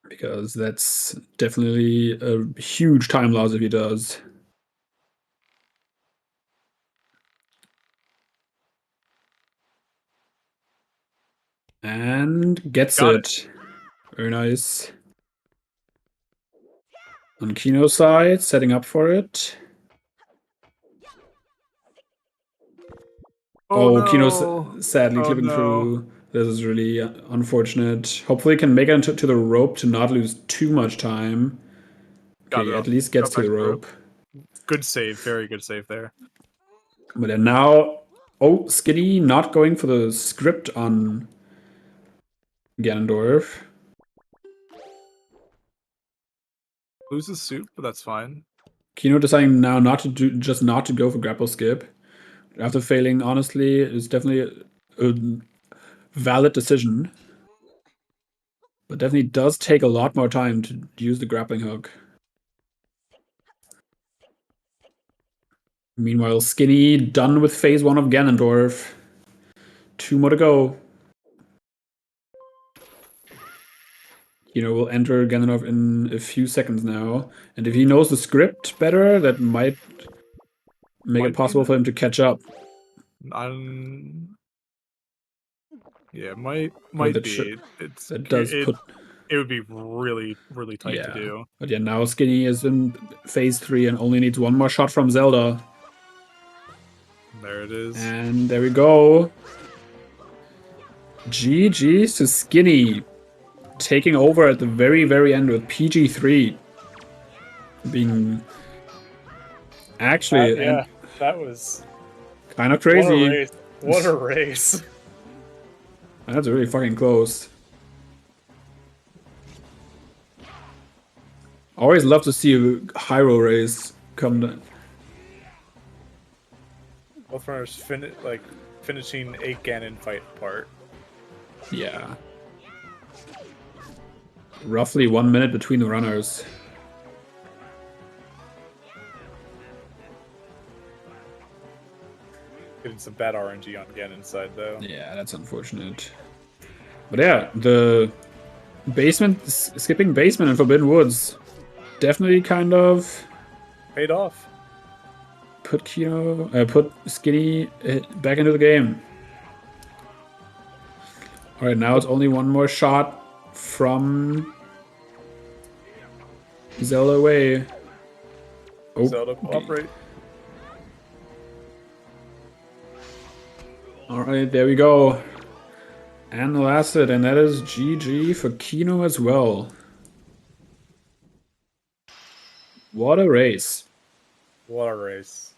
[SPEAKER 3] Because that's definitely a huge time loss if he does. And gets it. Very nice. On Kino's side, setting up for it. Oh, no. Kino's sadly clipping through. This is really unfortunate. Hopefully he can make it to the rope to not lose too much time. Okay, at least gets to the rope.
[SPEAKER 2] Good save. Very good save there.
[SPEAKER 3] But then now... Oh, Skinny not going for the script on Ganondorf.
[SPEAKER 2] Loses soup, but that's fine.
[SPEAKER 3] Kino deciding now not to go for grapple skip. After failing, honestly, is definitely a valid decision. But definitely does take a lot more time to use the grappling hook. Meanwhile, Skinny done with phase 1 of Ganondorf. 2 more to go. We'll enter Ganondorf in a few seconds now. And if he knows the script better, that might make it possible for him to catch up.
[SPEAKER 2] Yeah, might be. It would be really, really tight to do.
[SPEAKER 3] But yeah, now Skinny is in phase 3 and only needs one more shot from Zelda.
[SPEAKER 2] There it is.
[SPEAKER 3] And there we go. GG's to Skinny. Taking over at the very, very end with PG3. Being actually...
[SPEAKER 2] that was...
[SPEAKER 3] kind of crazy.
[SPEAKER 2] What a race.
[SPEAKER 3] That's really fucking close. Always love to see a Hyro race come down.
[SPEAKER 2] Both runners finishing a Ganon fight apart.
[SPEAKER 3] Yeah. Roughly 1 minute between the runners.
[SPEAKER 2] Getting some bad RNG on Ganon's side, though.
[SPEAKER 3] Yeah, that's unfortunate. But yeah, the skipping basement in Forbidden Woods definitely kind of
[SPEAKER 2] paid off.
[SPEAKER 3] Put Skinny back into the game. All right, now it's only one more shot from Zelda away. Oh,
[SPEAKER 2] Zelda cooperate.
[SPEAKER 3] All right, there we go. And the last hit, and that is GG for Kino as well. What a race.
[SPEAKER 2] What a race.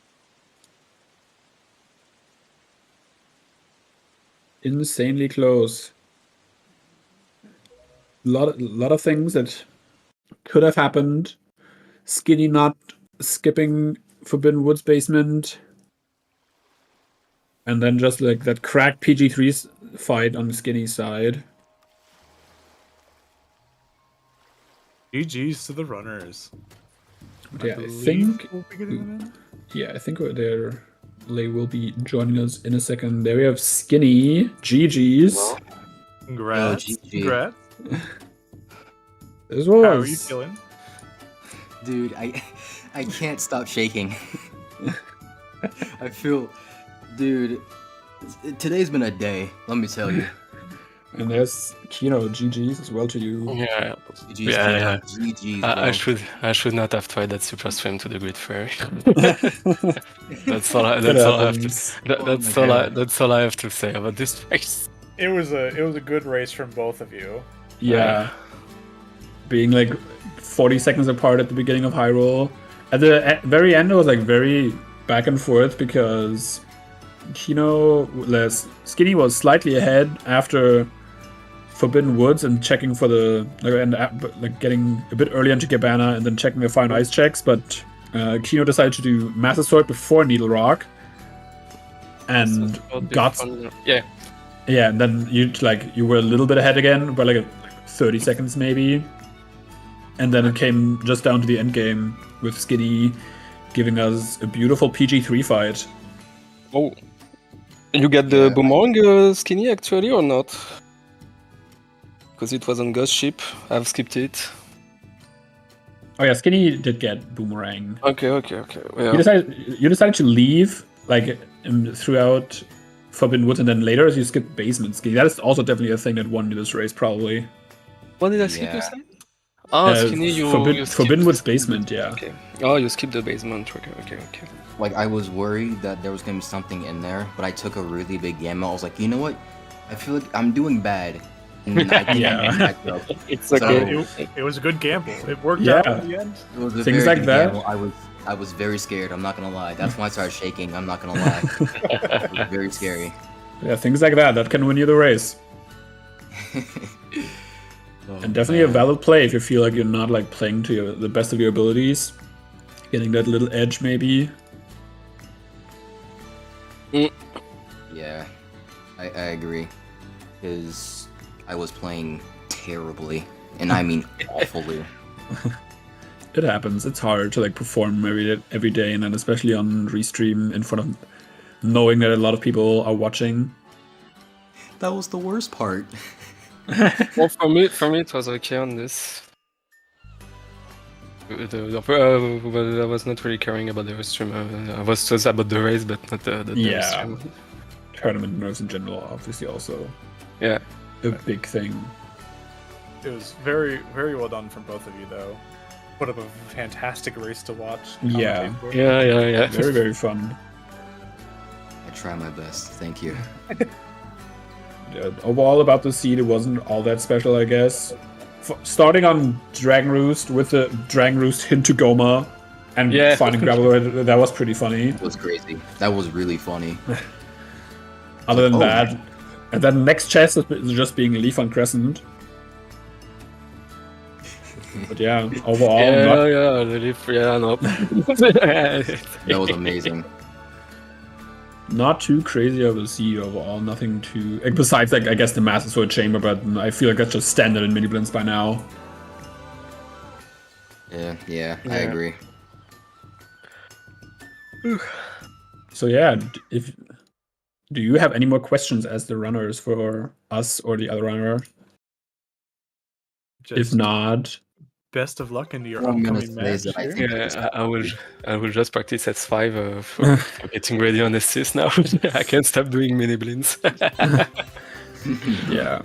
[SPEAKER 3] Insanely close. Lot of things that could have happened. Skinny not skipping Forbidden Woods basement. And then just like that cracked PG3's fight on the Skinny side.
[SPEAKER 2] GG's to the runners.
[SPEAKER 3] Yeah, I
[SPEAKER 2] believe
[SPEAKER 3] think.
[SPEAKER 2] we'll be getting them in.
[SPEAKER 3] Yeah, I think they will be joining us in a second. There we have Skinny. GG's.
[SPEAKER 2] Congrats.
[SPEAKER 4] GG.
[SPEAKER 2] Congrats.
[SPEAKER 3] This
[SPEAKER 2] How are you
[SPEAKER 3] was.
[SPEAKER 2] feeling?
[SPEAKER 4] Dude, I can't stop shaking. I feel, dude, today's been a day, let me tell you.
[SPEAKER 3] And there's Kino. GG's as well to you.
[SPEAKER 5] Yeah,
[SPEAKER 4] GG's,
[SPEAKER 5] yeah.
[SPEAKER 4] GG's,
[SPEAKER 5] I should not have tried that super stream to the grid fairy. That's all I have to. That's all I have to say about this race.
[SPEAKER 6] It was a good race from both of you.
[SPEAKER 3] Yeah. Being like 40 seconds apart at the beginning of High Roll. At the very end, it was like very back and forth because Skinny was slightly ahead after Forbidden Woods and checking for the getting a bit early into Gabbana and then checking the Fire and Ice checks, but Kino decided to do Master Sword before Needle Rock and got and then you were a little bit ahead again by like 30 seconds maybe, and then it came just down to the end game with Skinny giving us a beautiful PG3 fight.
[SPEAKER 5] Oh, you get the boomerang, Skinny, actually, or not? Because it was on Ghost Ship. I've skipped it.
[SPEAKER 3] Oh yeah, Skinny did get boomerang.
[SPEAKER 5] Okay. Yeah.
[SPEAKER 3] You decided to leave throughout Forbidden Woods and then later as you skipped basement Skinny. That is also definitely a thing that won you this race probably.
[SPEAKER 5] What did I skip, you say? Oh, Skinny, you
[SPEAKER 3] Forbidden Woods basement, yeah.
[SPEAKER 5] Okay. Oh, you skipped the basement. Okay.
[SPEAKER 4] Like, I was worried that there was gonna be something in there, but I took a really big gamble. I was like, you know what? I feel like I'm doing bad. And I think
[SPEAKER 5] It's okay.
[SPEAKER 6] It was a good gamble. It worked out in the end.
[SPEAKER 4] It was a
[SPEAKER 3] Things
[SPEAKER 4] very
[SPEAKER 3] like
[SPEAKER 4] good
[SPEAKER 3] that.
[SPEAKER 4] gamble. I was very scared. I'm not gonna lie. That's when I started shaking. I'm not gonna lie. It was very scary.
[SPEAKER 3] Yeah, things like that can win you the race. And definitely a valid play if you feel like you're not like playing to the best of your abilities. Getting that little edge maybe.
[SPEAKER 4] Yeah, I agree. Because I was playing terribly. And I mean awfully.
[SPEAKER 3] It happens. It's hard to like perform every day, and then especially on restream in front of knowing that a lot of people are watching.
[SPEAKER 4] That was the worst part.
[SPEAKER 5] Well, for me, it was okay on this. I was not really caring about the stream. I was just about the race, but not the stream.
[SPEAKER 3] Tournament nerves in general, obviously, also.
[SPEAKER 5] Yeah.
[SPEAKER 3] A big thing.
[SPEAKER 6] It was very, very well done from both of you, though. Put up a fantastic race to watch.
[SPEAKER 3] Yeah.
[SPEAKER 5] Yeah.
[SPEAKER 3] Very, very fun.
[SPEAKER 4] I try my best. Thank you.
[SPEAKER 3] Overall, about the seed, it wasn't all that special, I guess. Starting on Dragon Roost with the Dragon Roost hint to Goma and finding Gravel, that was pretty funny.
[SPEAKER 4] It was crazy. That was really funny.
[SPEAKER 3] Other than that, and then next chest is just being Leaf on Crescent. But yeah, overall,
[SPEAKER 5] the Leaf, no.
[SPEAKER 4] That was amazing.
[SPEAKER 3] Not too crazy of a seed overall. Nothing too besides like I guess the Master Sword Chamber, but I feel like that's just standard in Miniblins by now.
[SPEAKER 4] Yeah, I agree.
[SPEAKER 3] So yeah, do you have any more questions as the runners for us or the other runner? If not,
[SPEAKER 6] best of luck into your upcoming match.
[SPEAKER 5] Yeah, I will just practice S5 for getting ready on S6 now. I can't stop doing Miniblins.
[SPEAKER 3] Yeah.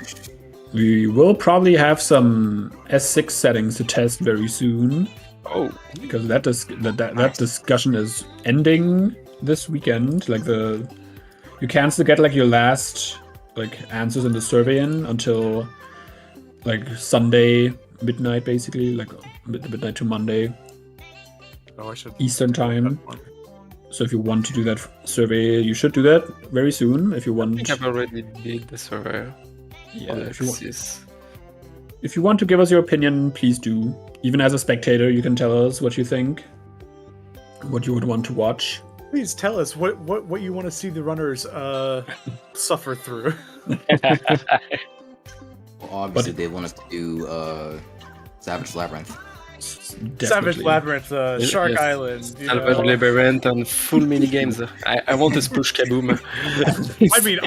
[SPEAKER 3] We will probably have some S6 settings to test very soon.
[SPEAKER 5] Oh,
[SPEAKER 3] because that discussion is ending this weekend. Like you can still get like your last like answers in the survey until like Sunday midnight, basically, like midnight to Monday Eastern time. So if you want to do that survey, you should do that very soon. If you want,
[SPEAKER 5] I think I've already did the survey.
[SPEAKER 3] Yeah, if you want to give us your opinion, please do. Even as a spectator, you can tell us what you think, what you would want to watch.
[SPEAKER 6] Please tell us what you want to see the runners suffer through.
[SPEAKER 4] Well, obviously, they want us to do Savage Labyrinth.
[SPEAKER 6] Savage Labyrinth, Shark
[SPEAKER 5] Yes.
[SPEAKER 6] Island. You
[SPEAKER 5] Salvage
[SPEAKER 6] know?
[SPEAKER 5] Labyrinth and full mini games. I want a Splush Kaboom.
[SPEAKER 6] I mean,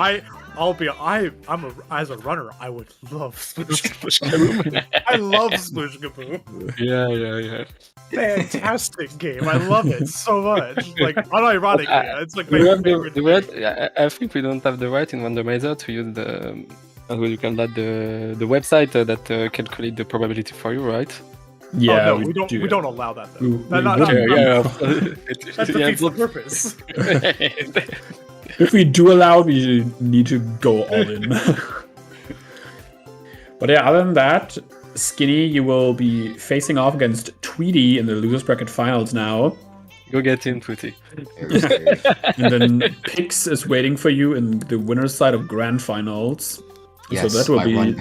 [SPEAKER 6] as a runner, I would love Sploosh
[SPEAKER 5] Kaboom.
[SPEAKER 6] I love Sploosh Kaboom.
[SPEAKER 5] Yeah.
[SPEAKER 6] Fantastic game. I love it so much. Like, unironically, it's like
[SPEAKER 5] Do
[SPEAKER 6] my
[SPEAKER 5] we have
[SPEAKER 6] favorite.
[SPEAKER 5] the right? I think we don't have the right in Randomizer to use the how do you call that, the website that calculate the probability for you, right?
[SPEAKER 3] Yeah,
[SPEAKER 6] oh, no, we don't. We don't allow that though.
[SPEAKER 3] We
[SPEAKER 6] Not-
[SPEAKER 3] would-
[SPEAKER 6] That defeats the purpose.
[SPEAKER 3] If we do allow, we need to go all in. But yeah, other than that, Skinny, you will be facing off against Tweety in the losers bracket finals now.
[SPEAKER 5] Go get in, Putty.
[SPEAKER 4] Very scary.
[SPEAKER 3] And then Pix is waiting for you in the winner's side of grand finals.
[SPEAKER 4] Yes,
[SPEAKER 3] so that will
[SPEAKER 4] my run
[SPEAKER 3] be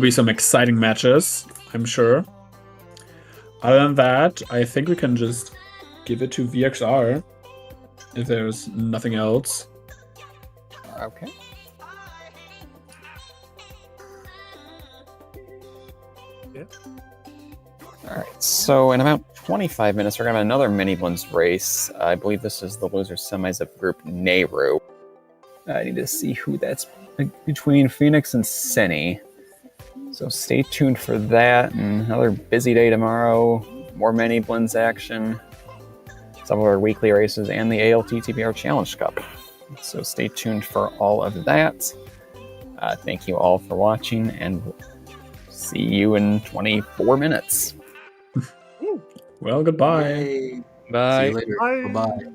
[SPEAKER 4] back.
[SPEAKER 3] some exciting matches, I'm sure. Other than that, I think we can just give it to VXR if there's nothing else.
[SPEAKER 1] Okay.
[SPEAKER 6] Yeah.
[SPEAKER 1] All right. So in about 25 minutes, we're gonna have another Miniblins race. I believe this is the loser semis of Group Nehru. I need to see who that's between Phoenix and Senny. So stay tuned for that. And another busy day tomorrow. More Miniblins action. Some of our weekly races and the ALT-TBR Challenge Cup. So stay tuned for all of that. Thank you all for watching, and see you in 24 minutes.
[SPEAKER 3] Well, goodbye.
[SPEAKER 4] Yay.
[SPEAKER 5] Bye.
[SPEAKER 4] See you later.
[SPEAKER 6] Bye.
[SPEAKER 4] Bye-bye.